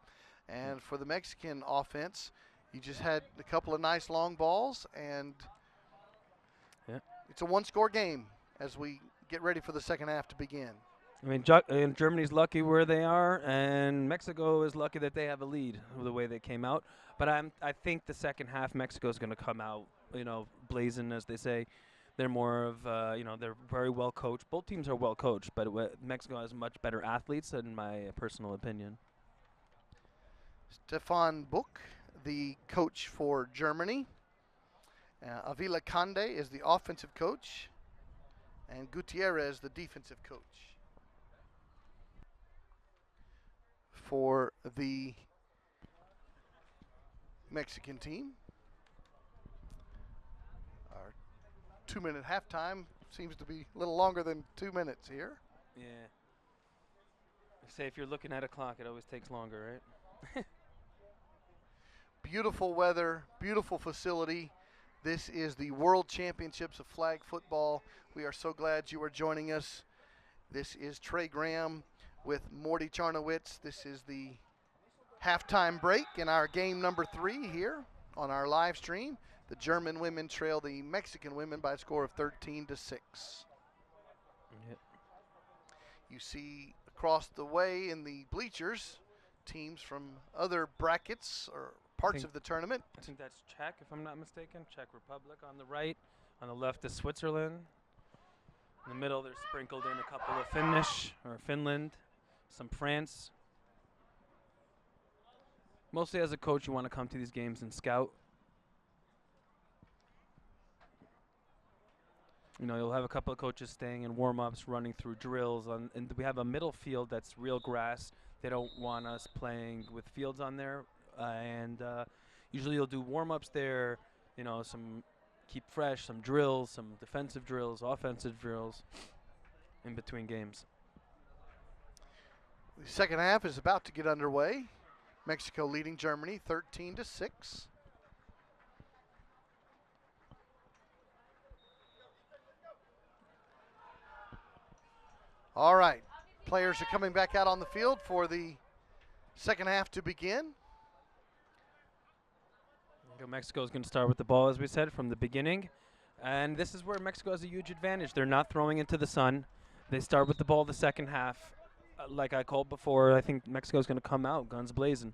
And for the Mexican offense, you just had a couple of nice long balls, and it's a one-score game as we get ready for the second half to begin. I mean, and Germany's lucky where they are, and Mexico is lucky that they have a lead with the way they came out. But I think the second half, Mexico's going to come out, blazing, as they say. They're more of, they're very well coached. Both teams are well coached, but Mexico has much better athletes, in my personal opinion. Stefan Buch, the coach for Germany. Avila Conde is the offensive coach, and Gutierrez the defensive coach. for the Mexican team. Our 2-minute halftime seems to be a little longer than 2 minutes here. Yeah. Say if you're looking at a clock, it always takes longer, right? Beautiful weather, beautiful facility. This is the World Championships of Flag Football. We are so glad you are joining us. This is Trey Graham with Morty Charnowitz. This is the halftime break in our game number 3 here on our live stream. The German women trail the Mexican women by a score of 13-6. Yep. You see across the way in the bleachers teams from other brackets or parts of the tournament. I think that's Czech, if I'm not mistaken. Czech Republic on the right. On the left is Switzerland. In the middle, they're sprinkled in a couple of Finland, some France. Mostly as a coach, you want to come to these games and scout. You know, you'll have a couple of coaches staying in warm-ups, running through drills, and we have a middle field that's real grass. They don't want us playing with fields on there, and usually you'll do warm-ups there, you know, some keep fresh, some drills, some defensive drills, offensive drills in between games. The second half is about to get underway. Mexico leading Germany 13-6. All right, players are coming back out on the field for the second half to begin. Mexico is going to start with the ball, as we said, from the beginning. And this is where Mexico has a huge advantage. They're not throwing into the sun. They start with the ball the second half. Like I called before, I think Mexico is going to come out guns blazing.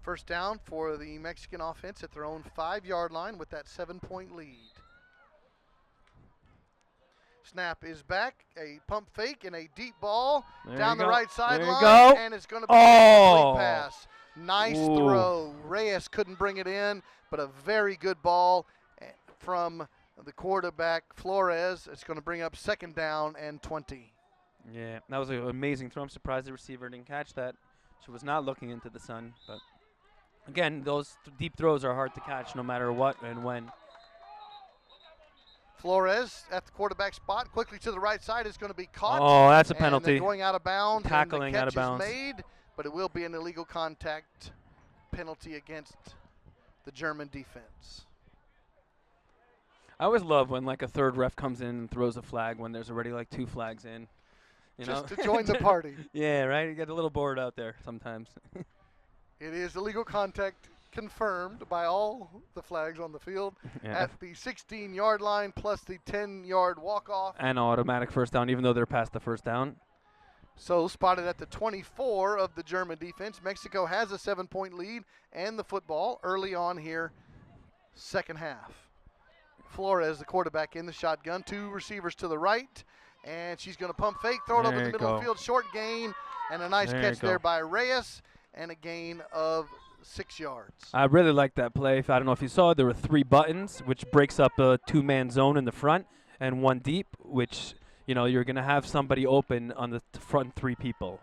First down for the Mexican offense at their own 5-yard line with that 7-point lead. Snap is back, a pump fake and a deep ball down the right sideline, and it's going to be a complete pass. Nice throw. Reyes couldn't bring it in, but a very good ball from the quarterback, Flores. It's going to bring up second down and 20. Yeah, that was an amazing throw. I'm surprised the receiver didn't catch that. She was not looking into the sun. But, again, those deep throws are hard to catch no matter what and when. Flores at the quarterback spot, quickly to the right side, is going to be caught. Oh, that's a penalty. Going out of bounds. Tackling out of bounds. Is made, but it will be an illegal contact penalty against the German defense. I always love when like a third ref comes in and throws a flag when there's already like 2 flags in. You Just know? to join the party. Yeah, right? You get a little bored out there sometimes. It is illegal contact confirmed by all the flags on the field at the 16-yard line plus the 10-yard walk-off. And automatic first down, even though they're past the first down. So spotted at the 24 of the German defense. Mexico has a 7-point lead and the football early on here, second half. Flores, the quarterback, in the shotgun. 2 receivers to the right, and she's going to pump fake, throw it over the middle of the field, short gain, and a nice catch there by Reyes, and a gain of 6 yards. I really like that play. I don't know if you saw it, there were 3 buttons, which breaks up a 2-man zone in the front, and 1 deep, which, you know, you're going to have somebody open on the front 3 people.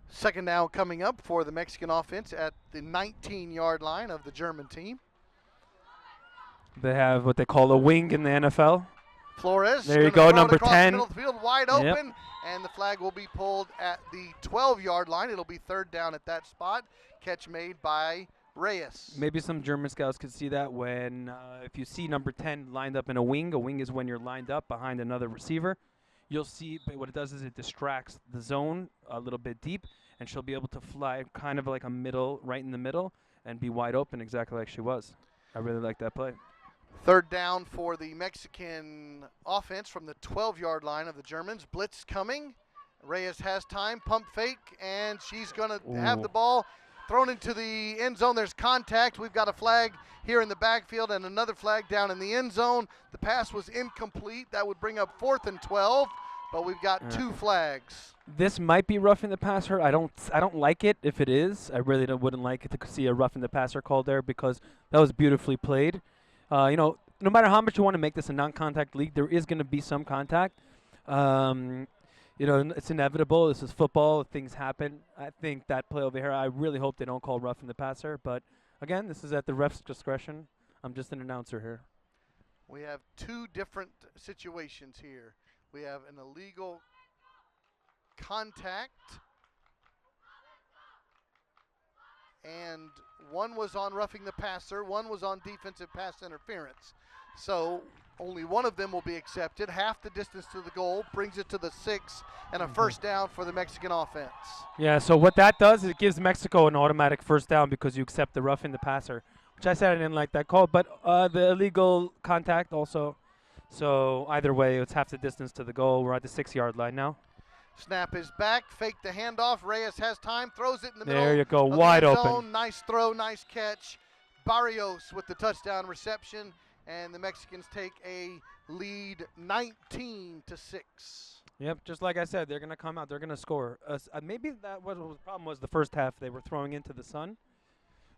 Second down coming up for the Mexican offense at the 19-yard line of the German team. They have what they call a wing in the NFL. Flores. There you go, number 10. Middle of the field, wide open, and the flag will be pulled at the 12-yard line. It'll be third down at that spot. Catch made by Reyes. Maybe some German scouts could see that when, if you see number 10 lined up in a wing is when you're lined up behind another receiver. You'll see, but what it does is it distracts the zone a little bit deep, and she'll be able to fly kind of like a middle, right in the middle, and be wide open exactly like she was. I really like that play. Third down for the Mexican offense from the 12-yard line of the Germans. Blitz coming. Reyes has time, pump fake, and she's going to have the ball thrown into the end zone. There's contact. We've got a flag here in the backfield and another flag down in the end zone. The pass was incomplete. That would bring up 4th and 12, but we've got 2 flags. This might be roughing the passer. I don't like it if it is. I really wouldn't like it to see a roughing the passer called there because that was beautifully played. You know, no matter how much you want to make this a non-contact league, there is going to be some contact. You you know, it's inevitable. This is football. Things happen. I think that play over here, I really hope they don't call roughing the passer. But, again, this is at the ref's discretion. I'm just an announcer here. We have two different situations here. We have an illegal contact, and one was on roughing the passer, one was on defensive pass interference. So only one of them will be accepted. Half the distance to the goal brings it to the 6, and a first down for the Mexican offense. Yeah, so what that does is it gives Mexico an automatic first down because you accept the roughing the passer, which I said I didn't like that call, but the illegal contact also. So either way, it's half the distance to the goal. We're at the 6-yard line now. Snap is back, fake the handoff. Reyes has time, throws it in the middle. There you go, of wide the end open. zone. Nice throw, nice catch. Barrios with the touchdown reception, and the Mexicans take a lead 19-6. Yep, just like I said, they're going to come out. They're going to score. Maybe that what the problem was the first half. They were throwing into the sun.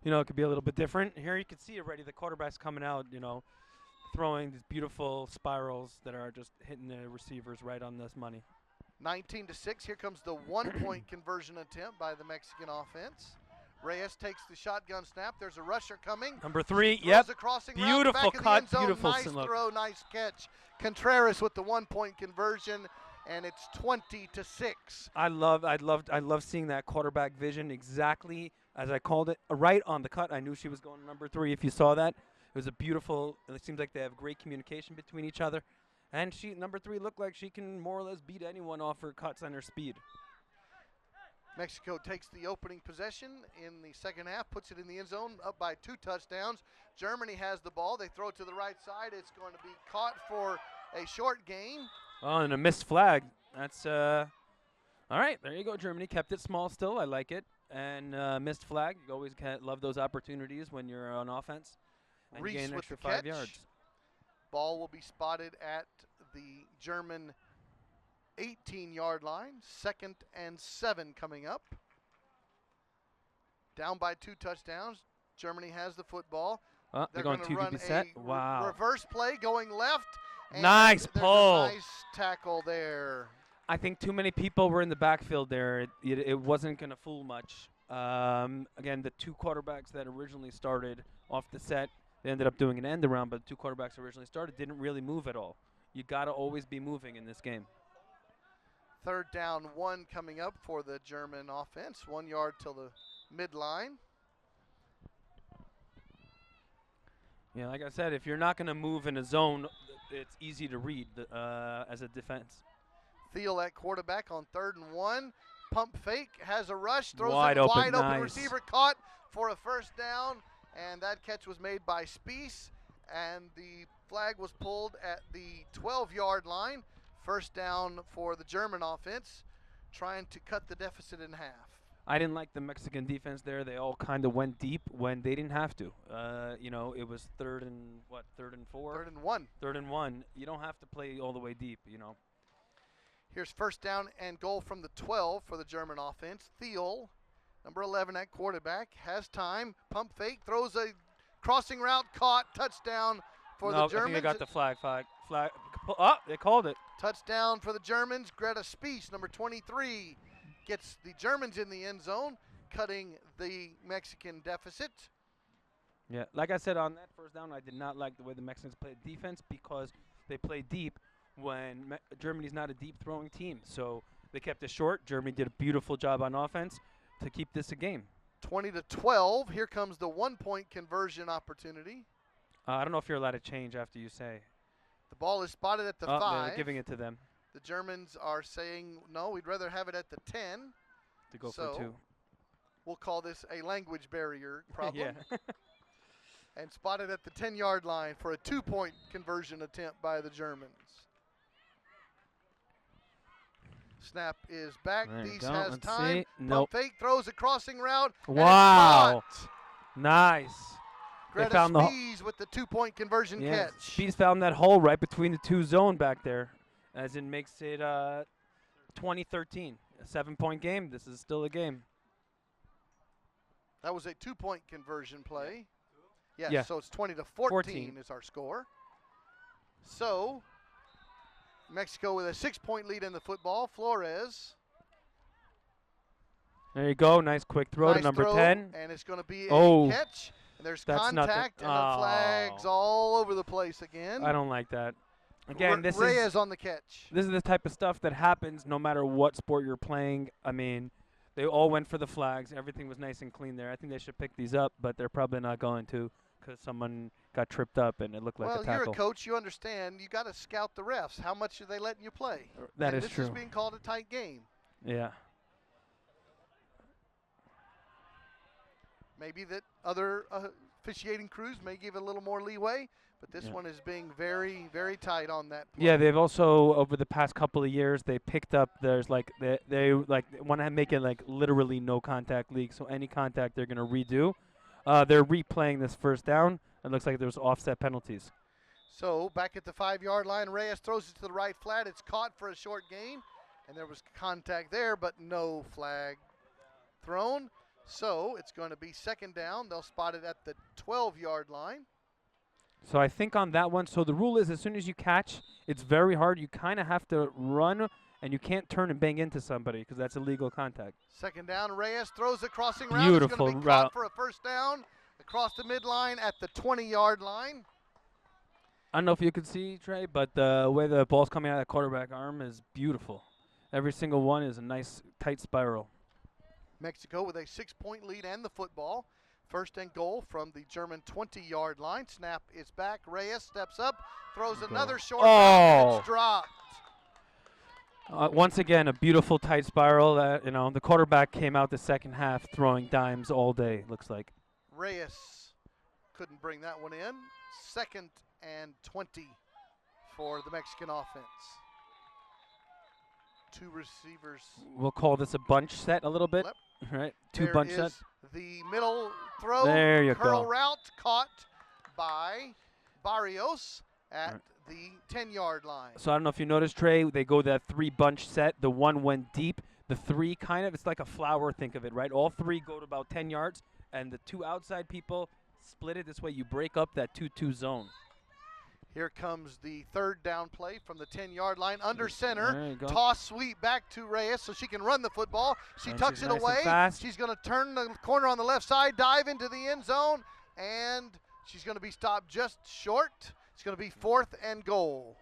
You know, it could be a little bit different. Here you can see already the quarterback's coming out, you know, throwing these beautiful spirals that are just hitting the receivers right on this money. 19-6. Here comes the 1-point conversion attempt by the Mexican offense. Reyes takes the shotgun snap. There's a rusher coming. Number 3, Throws yep. a crossing route, Beautiful back of the cut, end zone. beautiful Nice look. throw, nice catch. Contreras with the 1-point conversion, and it's 20-6. I love seeing that quarterback vision exactly as I called it, right on the cut. I knew she was going to number 3. If you saw that, it was a beautiful. It seems like they have great communication between each other, and number 3 looked like she can more or less beat anyone off her cuts and her speed. Mexico takes the opening possession in the second half, puts it in the end zone, up by 2 touchdowns. Germany has the ball. They throw it to the right side. It's going to be caught for a short gain. Oh, and a missed flag. That's all right. There you go. Germany kept it small still. I like it. And missed flag. You always love those opportunities when you're on offense. And you Reese gain an with extra the 5 catch. yards. Ball will be spotted at the German 18-yard line. 2nd and 7 coming up. Down by 2 touchdowns. Germany has the football. They're going to be set. Wow. Reverse play going left. And Nice there's pull. A nice tackle there. I think too many people were in the backfield there. It wasn't going to fool much. Again, the 2 quarterbacks that originally started off the set, they ended up doing an end around, but the 2 quarterbacks originally started didn't really move at all. You got to always be moving in this game. 3rd down 1 coming up for the German offense. 1 yard till the midline. Yeah, like I said, if you're not going to move in a zone, it's easy to read as a defense. Thiel at quarterback on 3rd and 1. Pump fake, has a rush, throws Wide it open, wide open. nice. Receiver caught for a first down, and that catch was made by Spies, and the flag was pulled at the 12-yard line. First down for the German offense, trying to cut the deficit in half. I didn't like the Mexican defense there. They all kind of went deep when they didn't have to. You know, it was 3rd and 4? 3rd and 1. 3rd and 1. You don't have to play all the way deep, you know. Here's first down and goal from the 12 for the German offense. Thiel, number 11 at quarterback, has time. Pump fake, throws a crossing route, caught, touchdown for the Germans. I think they got the flag. Oh, they called it. Touchdown for the Germans. Greta Spies, number 23, gets the Germans in the end zone, cutting the Mexican deficit. Yeah, like I said on that first down, I did not like the way the Mexicans played defense because they play deep when Germany's not a deep throwing team. So they kept it short. Germany did a beautiful job on offense to keep this a game. 20-12. Here comes the 1-point conversion opportunity. I don't know if you're allowed to change after you say. The ball is spotted at the 5. They're giving it to them. The Germans are saying, no, we'd rather have it at the 10. To go so for 2. We'll call this a language barrier problem. Yeah. And spotted at the 10-yard line for a 2-point conversion attempt by the Germans. Snap is back. Deese has Let's time. see. Nope. Pump fake, throws a crossing route. Wow. Nice. Greta found the Spies with the 2-point conversion catch. Spies found that hole right between the 2 zone back there, as it makes it 20-13. A 7-point game. This is still a game. That was a 2-point conversion play. Yes, Yeah. so it's 20-14 is our score. So Mexico with a 6-point lead in the football. Flores. There you go. Nice quick throw to Nice number throw, 10. and it's going to be Oh. a catch. And there's That's contact nothing. and the flags Oh. all over the place again. I don't like that. Again, Reyes on the catch. This is the type of stuff that happens no matter what sport you're playing. I mean, they all went for the flags. Everything was nice and clean there. I think they should pick these up, but they're probably not going to because someone got tripped up and it looked like a Well, tackle. you're a coach. You understand. You got to scout the refs. How much are they letting you play? That and is this true. is being called a tight game. Yeah. Maybe that other officiating crews may give it a little more leeway, but this one is being very, very tight on that play. Yeah, they've also over the past couple of years they picked up. There's like they like want to make it like literally no contact league. So any contact they're gonna redo. They're replaying this first down. It looks like there's offset penalties. So back at the 5-yard line, Reyes throws it to the right flat. It's caught for a short gain, and there was contact there, but no flag thrown. So it's going to be second down. They'll spot it at the 12-yard line. So I think on that one, so the rule is as soon as you catch, it's very hard. You kind of have to run, and you can't turn and bang into somebody because that's illegal contact. Second down, Reyes throws a crossing route. Beautiful It's going to be route caught for a first down across the midline at the 20-yard line. I don't know if you could see, Trey, but the way the ball's coming out of that quarterback arm is beautiful. Every single one is a nice, tight spiral. Mexico with a 6-point lead and the football. First and goal from the German 20-yard line. Snap is back. Reyes steps up, throws another short route, and it's dropped. Once again, a beautiful tight spiral. The quarterback came out the second half throwing dimes all day, looks like. Reyes couldn't bring that one in. Second and 20 for the Mexican offense. Two receivers. We'll call this a bunch set a little bit, right? Two There bunch is sets. the middle throw. There you curl go. route caught by Barrios at the 10-yard line. So I don't know if you noticed, Trey, they go that 3-bunch set. The one went deep. The 3 it's like a flower, think of it, right? All 3 go to about 10 yards, and the 2 outside people split it. This way you break up that 2-2 zone. Here comes the third down play from the 10-yard line. Under center, There you go. toss sweep back to Reyes so she can run the football. She And tucks she's it nice and away. fast. She's going to turn the corner on the left side, dive into the end zone, and she's going to be stopped just short. It's going to be 4th and goal.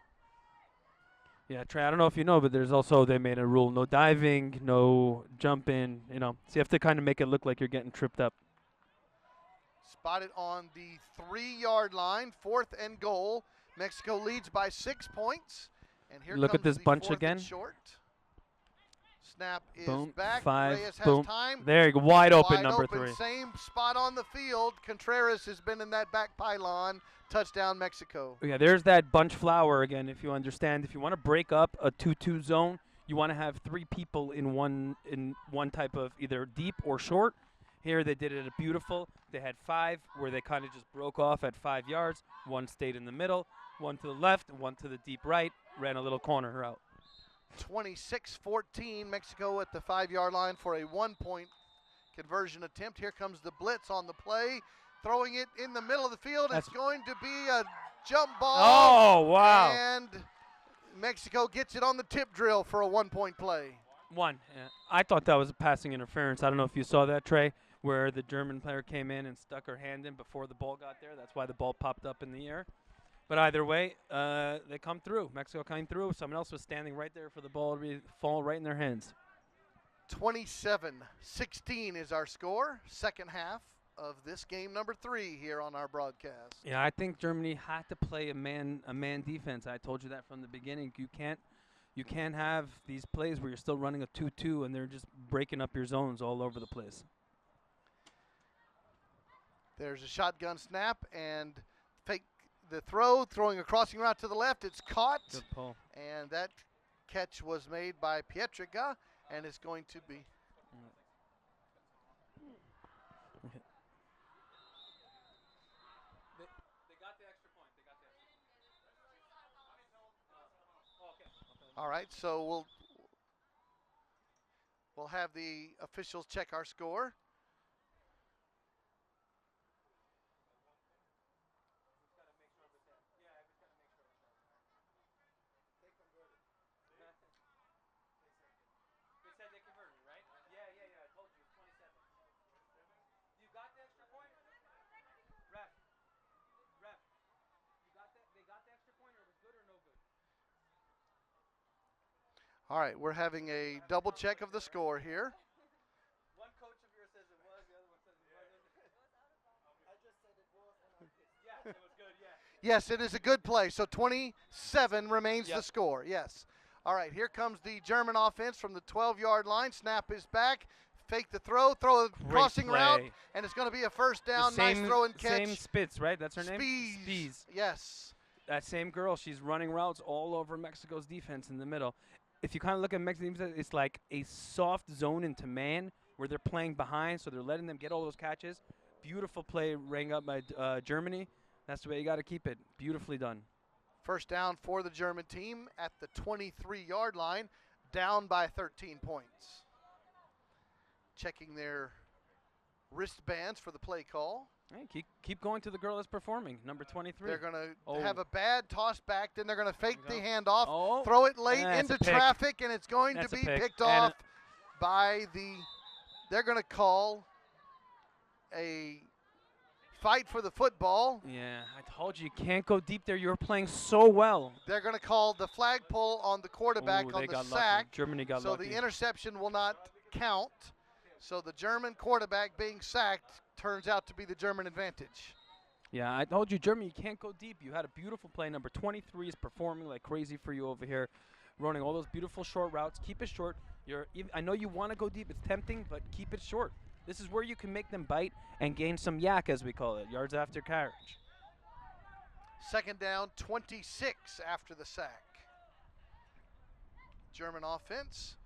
Yeah, Trey, I don't know if you know, but there's also, they made a rule, no diving, no jumping, so you have to kind of make it look like you're getting tripped up. Spotted on the 3-yard line, 4th and goal. Mexico leads by 6 points. And here Look comes at this the bunch 4th again. And short. Snap is Boom, back. 5, Reyes has boom. time. There you go, wide open, Wide number open, 3. Same spot on the field. Contreras has been in that back pylon. Touchdown, Mexico. Yeah, there's that bunch flower again, if you understand. If you want to break up a 2-2 zone, you want to have 3 people in one type of either deep or short. Here they did it beautiful. They had 5 where they kind of just broke off at 5 yards. 1 stayed in the middle, 1 to the left, 1 to the deep right, ran a little corner route. 26-14, Mexico at the 5-yard line for a 1-point conversion attempt. Here comes the blitz on the play. Throwing it in the middle of the field. It's going to be a jump ball. Oh, wow. And Mexico gets it on the tip drill for a 1-point play. 1. Yeah. I thought that was a passing interference. I don't know if you saw that, Trey, where the German player came in and stuck her hand in before the ball got there. That's why the ball popped up in the air. But either way, they come through. Mexico came through. Someone else was standing right there for the ball to fall right in their hands. 27-16 is our score. Second half of this game number 3 here on our broadcast. Yeah, I think Germany had to play a man defense. I told you that from the beginning. You can't have these plays where you're still running a 2-2 and they're just breaking up your zones all over the place. There's a shotgun snap and fake the throw, throwing a crossing route to the left. It's caught. Good pull. And that catch was made by Pietriga and is going to be All right, so we'll have the officials check our score. All right, we're having a double check of the score here. One coach of yours says it was, the other one says it wasn't. I just said it was, and it was good, yeah. Yes, it is a good play. So 27 remains Yep. the score. Yes. All right, here comes the German offense from the 12-yard line. Snap is back. Fake the throw a Great crossing route, play. and it's going to be a first The down. Nice throw and catch. Same Spitz, right? That's her name? Spees. Yes. That same girl, she's running routes all over Mexico's defense in the middle. If you kind of look at Mexican defense, it's like a soft zone into man where they're playing behind, so they're letting them get all those catches. Beautiful play rang up by Germany. That's the way you got to keep it. Beautifully done. First down for the German team at the 23-yard line, down by 13 points. Checking their wristbands for the play call. Hey, keep going to the girl that's performing, number 23. They're going to Oh. have a bad toss back, then they're going to fake the There you handoff, Oh, throw it late that's into a pick. traffic, and it's going That's to a be pick. picked And off by they're going to call a fight for the football. yeah, I told you can't go deep there. You were playing so well. They're going to call the flagpole on the quarterback Ooh, on they the got sack. lucky. Germany got So lucky. the interception will not count. So the German quarterback being sacked turns out to be the German advantage. Yeah, I told you, Germany, you can't go deep. You had a beautiful play. Number 23 is performing like crazy for you over here, running all those beautiful short routes. Keep it short. I know you want to go deep. It's tempting, but keep it short. This is where you can make them bite and gain some yak, as we call it, yards after carriage. Second down, 26 after the sack. German offense.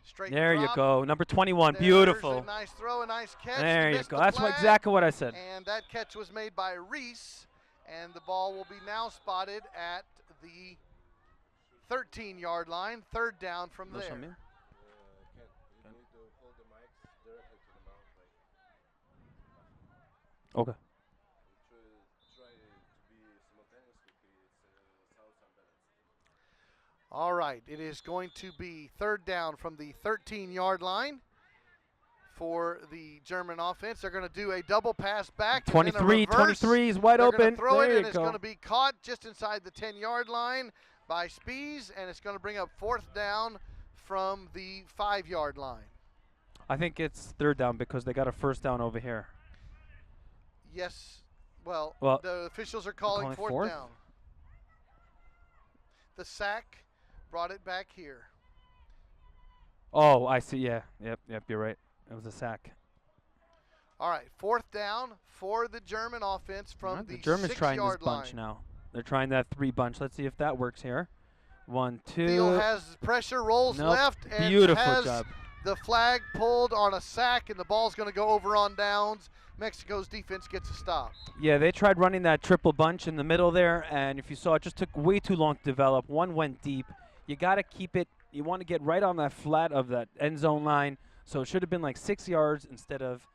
Straight There you drop. go. Number 21, There's beautiful. a nice throw, a nice catch. There you Missed go. the That's flag, exactly what I said. And that catch was made by Reese, and the ball will be now spotted at the 13-yard line. Third down from That's there. on me. You need to hold the mics directly to the mouth, like Okay. try to be simultaneous with the sounds and balance. All right, it is going to be third down from the 13-yard line for the German offense. They're going to do a double pass back. and then a 23, reverse. 23 is wide They're open. gonna throw There it, you and it's go. going to be caught just inside the 10-yard line by Spees, and it's going to bring up fourth down from the 5-yard line. I think it's third down because they got a first down over here. Yes, well, Well, the officials are calling calling fourth fourth? down. The brought it back here. Oh, I see. Yeah. Yep. You're right. It was a sack. All right, fourth down for the German offense from Alright, the Germans trying this 6-yard bunch line. now. They're trying that 3 bunch. Let's see if that works here. 1, 2. Thiel has pressure, rolls Nope. left, and Beautiful has job. the flag pulled on a sack, and the ball's going to go over on downs. Mexico's defense gets a stop. Yeah, they tried running that triple bunch in the middle there, and if you saw, it just took way too long to develop. One went deep. You got to keep it. You want to get right on that flat of that end zone line. So it should have been like 6 yards instead of,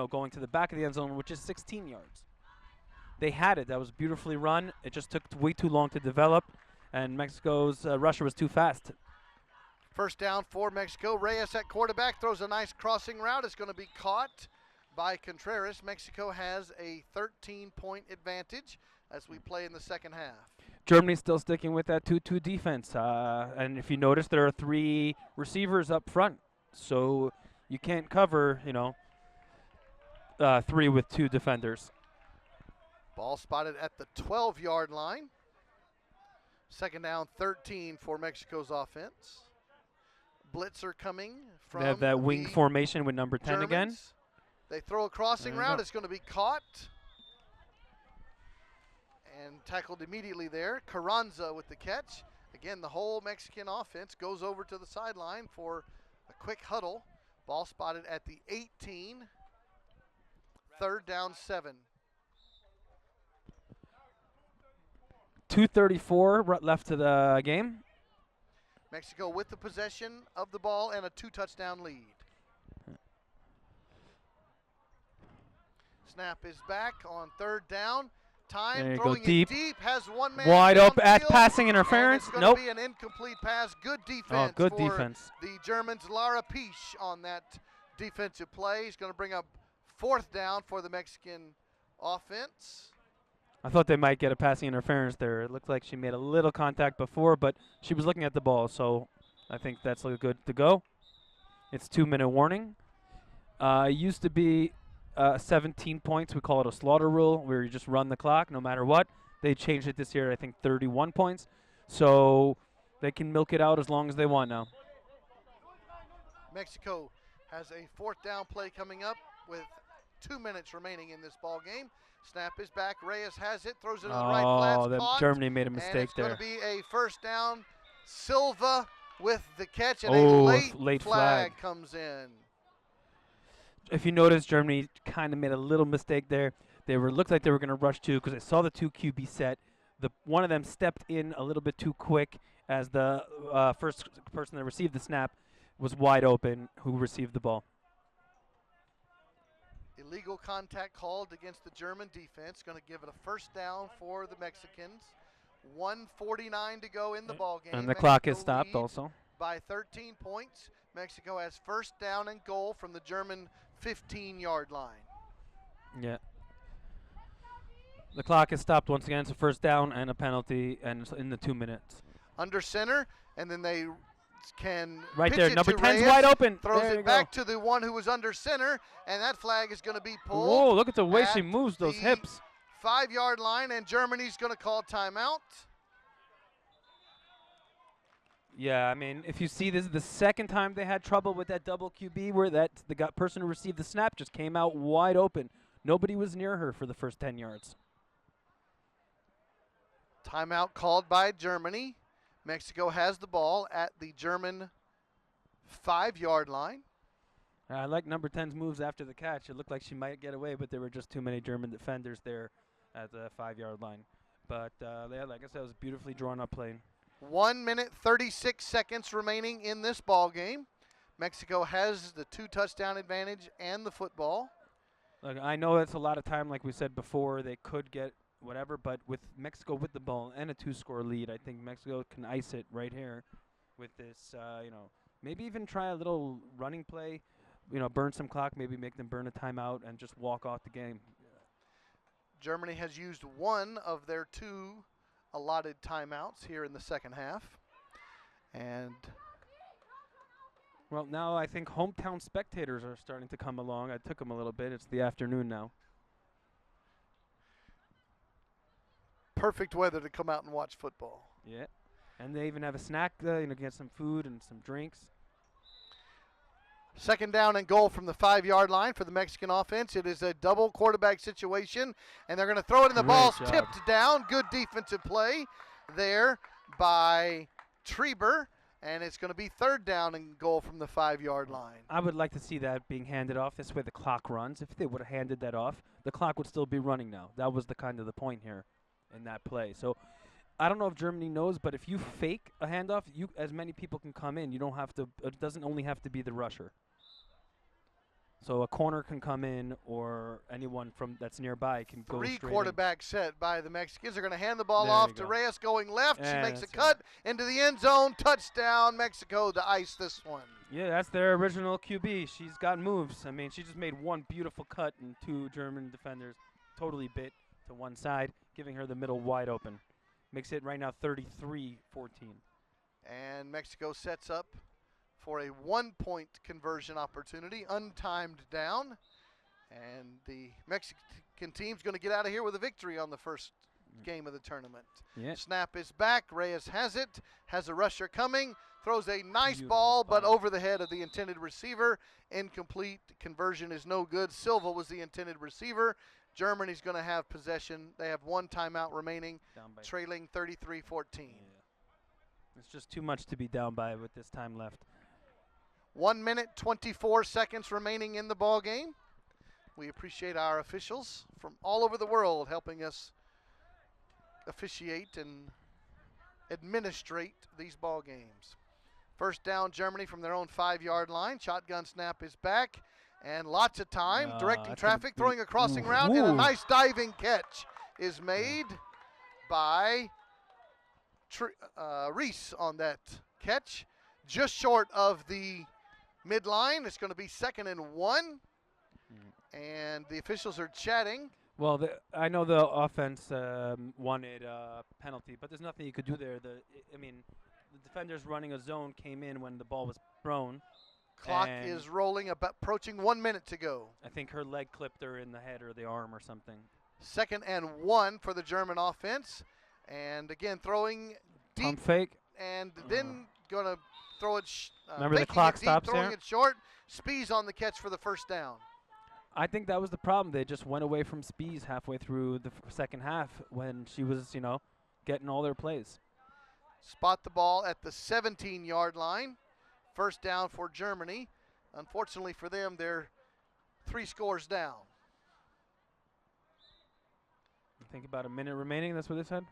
going to the back of the end zone, which is 16 yards. They had it. That was beautifully run. It just took way too long to develop, and Mexico's rusher was too fast. First down for Mexico. Reyes at quarterback throws a nice crossing route. It's going to be caught by Contreras. Mexico has a 13-point advantage as we play in the second half. Germany's still sticking with that 2-2 defense. And if you notice, there are 3 receivers up front. So you can't cover, 3 with 2 defenders. Ball spotted at the 12-yard line. Second down, 13 for Mexico's offense. Blitzer coming from They have that wing the formation with number 10 again. Germans. They throw a crossing There you route. go. It's going to be caught and tackled immediately there. Carranza with the catch. Again, the whole Mexican offense goes over to the sideline for a quick huddle. Ball spotted at the 18. Third down, 7. 2:34 left to the game. Mexico with the possession of the ball and a 2-touchdown lead. Snap is back on third down. Time There you go, throwing deep. it deep. Has one man Wide open. downfield, Passing and interference. it's going Nope. to be an incomplete pass. Good Oh, defense good for defense. the Germans. Lara Piche on that defensive play. He's going to bring up fourth down for the Mexican offense. I thought they might get a passing interference there. It looked like she made a little contact before, but she was looking at the ball, so I think that's good to go. It's 2-minute warning. It used to be 17 points. We call it a slaughter rule, where you just run the clock no matter what. They changed it this year, I think 31 points. So they can milk it out as long as they want now. Mexico has a fourth down play coming up with 2 minutes remaining in this ball game. Snap is back. Reyes has it, throws it in the right flats, caught. Germany made a And mistake it's there. going to be a first down. Silva with the catch, and Oh, a late late flag. flag comes in. If you notice, Germany kind of made a little mistake there. They looked like they were going to rush two because they saw the 2 QB set. One of them stepped in a little bit too quick as the first person that received the snap was wide open, who received the ball. Illegal contact called against the German defense. Going to give it a first down for the Mexicans. 1:49 to go in the ball game. And the clock is Mexico stopped leads also. by 13 points. Mexico has first down and goal from the German 15-yard line. Yeah. The clock is stopped once again. It's a first down and a penalty, and it's in the 2 minutes. Under center, and then they can Right pitch there, it number to 10's Reyes, wide open. throws There you it back to the one who was under center, and that flag is going to be go. pulled. Whoa, look at the way she at moves those the hips. 5-yard line, and Germany's going to call timeout. Yeah, I mean, if you see, this is the second time they had trouble with that double QB where the person who received the snap just came out wide open. Nobody was near her for the first 10 yards. Timeout called by Germany. Mexico has the ball at the German 5-yard line. I like number 10's moves after the catch. It looked like she might get away, but there were just too many German defenders there at the 5-yard line. But yeah, like I said, it was a beautifully drawn up play. 1 minute, 36 seconds remaining in this ball game. Mexico has the 2 touchdown advantage and the football. Look, I know it's a lot of time, like we said before. They could get whatever, but with Mexico with the ball and a 2-score lead, I think Mexico can ice it right here with this, maybe even try a little running play, burn some clock, maybe make them burn a timeout and just walk off the game. Germany has used 1 of their 2 allotted timeouts here in the second half. And well, now I think hometown spectators are starting to come along. I took them a little bit. It's the afternoon now. perfect weather to come out and watch football. Yeah. And they even have a snack, get some food and some drinks. Second down and goal from the 5-yard line for the Mexican offense. It is a double quarterback situation, and they're going to throw it, and the ball's tipped down. Good defensive play there by Treber, and it's going to be third down and goal from the 5-yard line. I would like to see that being handed off. This way the clock runs. If they would have handed that off, the clock would still be running now. That was the kind of the point here in that play. So I don't know if Germany knows, but if you fake a handoff, as many people can come in. You don't have to. It doesn't only have to be the rusher. So a corner can come in, or anyone from that's nearby can go straight in. 3 quarterback set by the Mexicans. They're going to hand the ball There off you to go. Reyes going left. Yeah, She makes a that's cut into the end zone. Touchdown, Mexico to ice this one. Yeah, that's their original QB. She's got moves. I mean, she just made one beautiful cut, and 2 German defenders totally bit to one side, giving her the middle wide open. Makes it right now 33-14. And Mexico sets up for a 1-point conversion opportunity, untimed down. And the Mexican team's going to get out of here with a victory on the first game of the tournament. Yeah. Snap is back. Reyes has it, has a rusher coming, throws a nice Beautiful ball, but spot. over the head of the intended receiver. Incomplete. Conversion is no good. Silva was the intended receiver. Germany's going to have possession. They have 1 timeout remaining, Down by trailing 33-14. Yeah. It's just too much to be down by with this time left. 1 minute, 24 seconds remaining in the ball game. We appreciate our officials from all over the world helping us officiate and administrate these ball games. First down, Germany from their own 5-yard line. Shotgun snap is back, and lots of time directing that's traffic, a throwing a crossing route, and a Ooh. nice diving catch is made by Reese on that catch. Just short of the midline. It's going to be 2nd and 1, and the officials are chatting. Well, I know the offense wanted a penalty, but there's nothing you could do there. the defenders running a zone came in when the ball was thrown. Clock And is rolling, about approaching 1 minute to go. I think her leg clipped her in the head or the arm or something. 2nd and 1 for the German offense. And again, throwing deep Pump fake. and then going to throw it. Remember the faking clock it deep, stops throwing there? it short. Spees on the catch for the first down. I think that was the problem. They just went away from Spees halfway through the second half when she was, getting all their plays. Spot the ball at the 17-yard line. First down for Germany. Unfortunately for them, they're 3 scores down. I think about a minute remaining. That's what they said.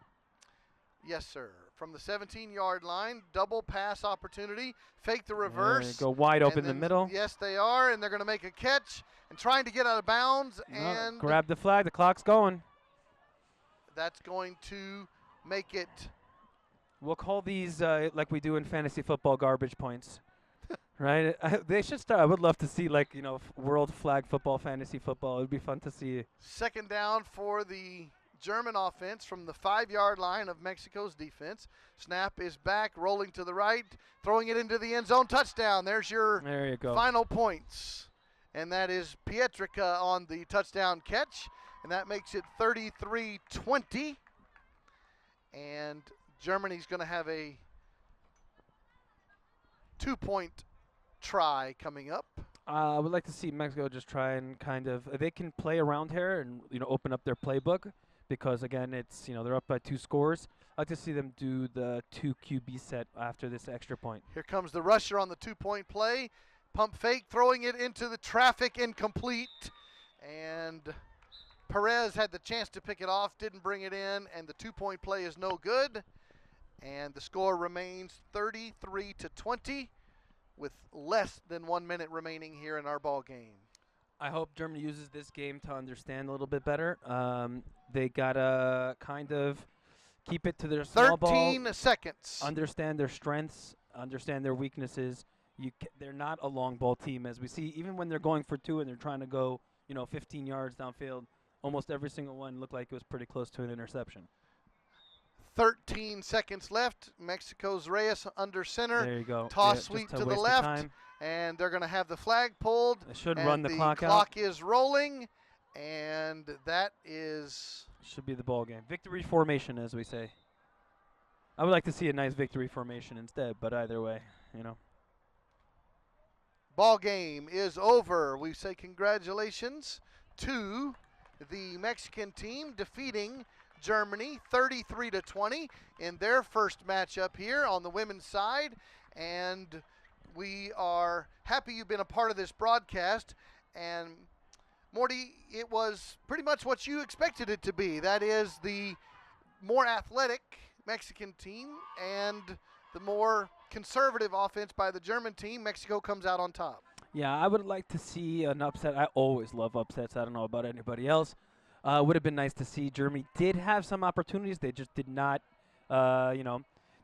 Yes, sir. From the 17-yard line, double pass opportunity. Fake the There you reverse. go wide open in and the then- middle. Yes, they are, and they're going to make a catch and trying to get out of bounds, No, and grab the flag. The clock's going. that's going to make it. We'll call these like we do in fantasy football garbage points. Right? They should start. I would love to see world flag football, fantasy football. It would be fun to see. 2nd down for the German offense from the 5-yard line of Mexico's defense. Snap is back, rolling to the right, throwing it into the end zone. Touchdown. There's your There you go. final points. And that is Pietrika on the touchdown catch. And that makes it 33-20. And Germany's going to have a 2-point try coming up. I would like to see Mexico just try and they can play around here and open up their playbook because again it's they're up by 2 scores. I'd like to see them do the 2 QB set after this extra point. Here comes the rusher on the 2-point play. Pump fake, throwing it into the traffic, incomplete. And Perez had the chance to pick it off, didn't bring it in, and the 2-point play is no good. And the score remains 33-20 with less than 1 minute remaining here in our ball game. I hope Germany uses this game to understand a little bit better. They gotta kind of keep it to their small ball. 13 seconds. Understand their strengths, understand their weaknesses. They're not a long ball team, as we see. Even when they're going for 2 and they're trying to go, 15 yards downfield, almost every single one looked like it was pretty close to an interception. 13 seconds left. Mexico's Reyes under center. There you go. Toss just sweep a to the waste of left. time. And they're going to have the flag pulled. They should and run the clock out. clock is rolling. And that is Should be the ball game. Victory formation, as we say. I would like to see a nice victory formation instead, but either way, ball game is over. We say congratulations to the Mexican team defeating Germany 33-20 in their first matchup here on the women's side. And we are happy you've been a part of this broadcast. And Morty, it was pretty much what you expected it to be. That is the more athletic Mexican team and the more conservative offense by the German team. Mexico comes out on top. Yeah, I would like to see an upset. I always love upsets. I don't know about anybody else. Would have been nice to see. Germany did have some opportunities. They just did not,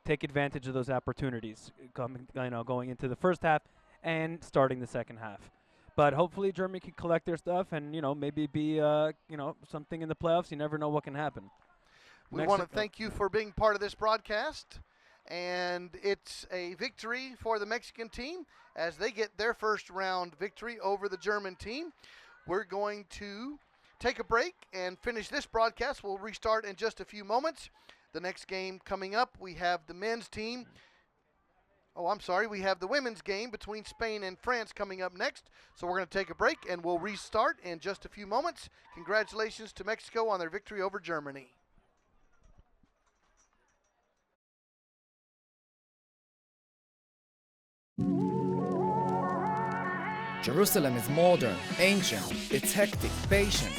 take advantage of those opportunities going into the first half and starting the second half. But hopefully Germany can collect their stuff and, maybe be, something in the playoffs. You never know what can happen. We want to thank you for being part of this broadcast. And it's a victory for the Mexican team as they get their first round victory over the German team. We're going to take a break and finish this broadcast. We'll restart in just a few moments. The next game coming up, we have the men's team. We have the women's game between Spain and France coming up next. So we're going to take a break and we'll restart in just a few moments. Congratulations to Mexico on their victory over Germany. Jerusalem is modern, ancient, it's hectic, patient.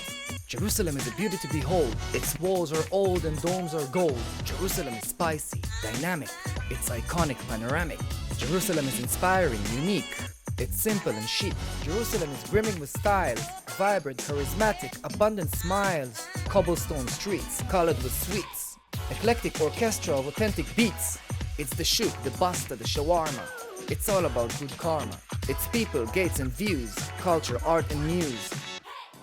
Jerusalem is a beauty to behold. Its walls are old and domes are gold. Jerusalem is spicy, dynamic, it's iconic, panoramic. Jerusalem is inspiring, unique, it's simple and chic. Jerusalem is brimming with styles, vibrant, charismatic, abundant smiles. Cobblestone streets, colored with sweets. Eclectic orchestra of authentic beats. It's the shoot, the basta, the shawarma. It's all about good karma. It's people, gates and views, culture, art and muse.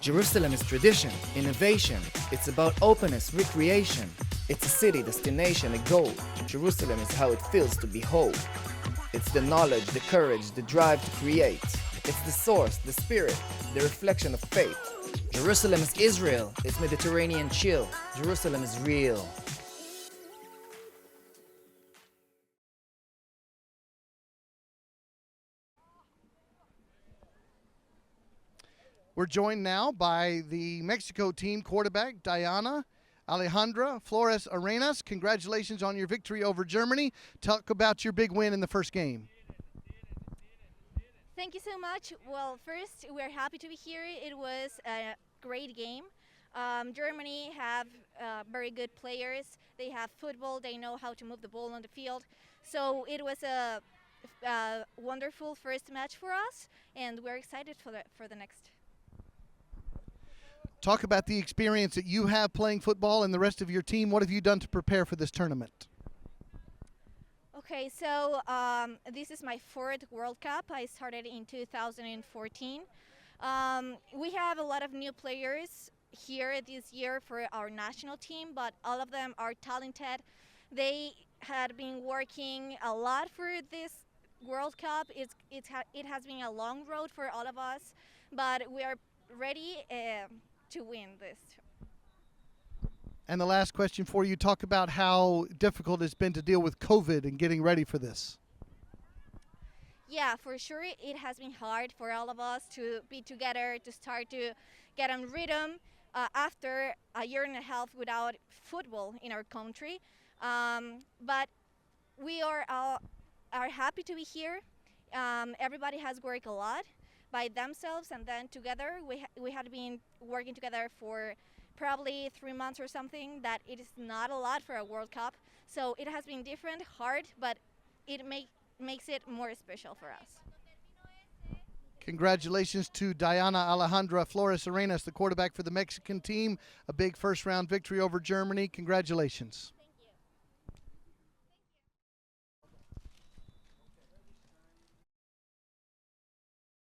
Jerusalem is tradition, innovation. It's about openness, recreation. It's a city, destination, a goal. Jerusalem is how it feels to be whole. It's the knowledge, the courage, the drive to create. It's the source, the spirit, the reflection of faith. Jerusalem is Israel. It's Mediterranean chill. Jerusalem is real. We're joined now by the Mexico team quarterback, Diana Alejandra Flores Arenas. Congratulations on your victory over Germany. Talk about your big win in the first game. Thank you so much. Well, first, we're happy to be here. It was a great game. Germany have very good players. They have football. They know how to move the ball on the field. So it was a wonderful first match for us, and we're excited for the next. Talk about the experience that you have playing football and the rest of your team. What have you done to prepare for this tournament? Okay, so this is my fourth World Cup. I started in 2014. We have a lot of new players here this year for our national team, but all of them are talented. They had been working a lot for this World Cup. It has been a long road for all of us, but we are ready to win this. And the last question for you, talk about how difficult it's been to deal with COVID and getting ready for this. Yeah, for sure it has been hard for all of us to be together, to start to get on rhythm after a year and a half without football in our country. But we are happy to be here. Everybody has worked a lot by themselves, and then together we had been working together for probably 3 months or something. That it is not a lot for a World Cup, so it has been different, hard, but it makes it more special for us. Congratulations to Diana Alejandra Flores Arenas, the quarterback for the Mexican team. A big first round victory over Germany. Congratulations.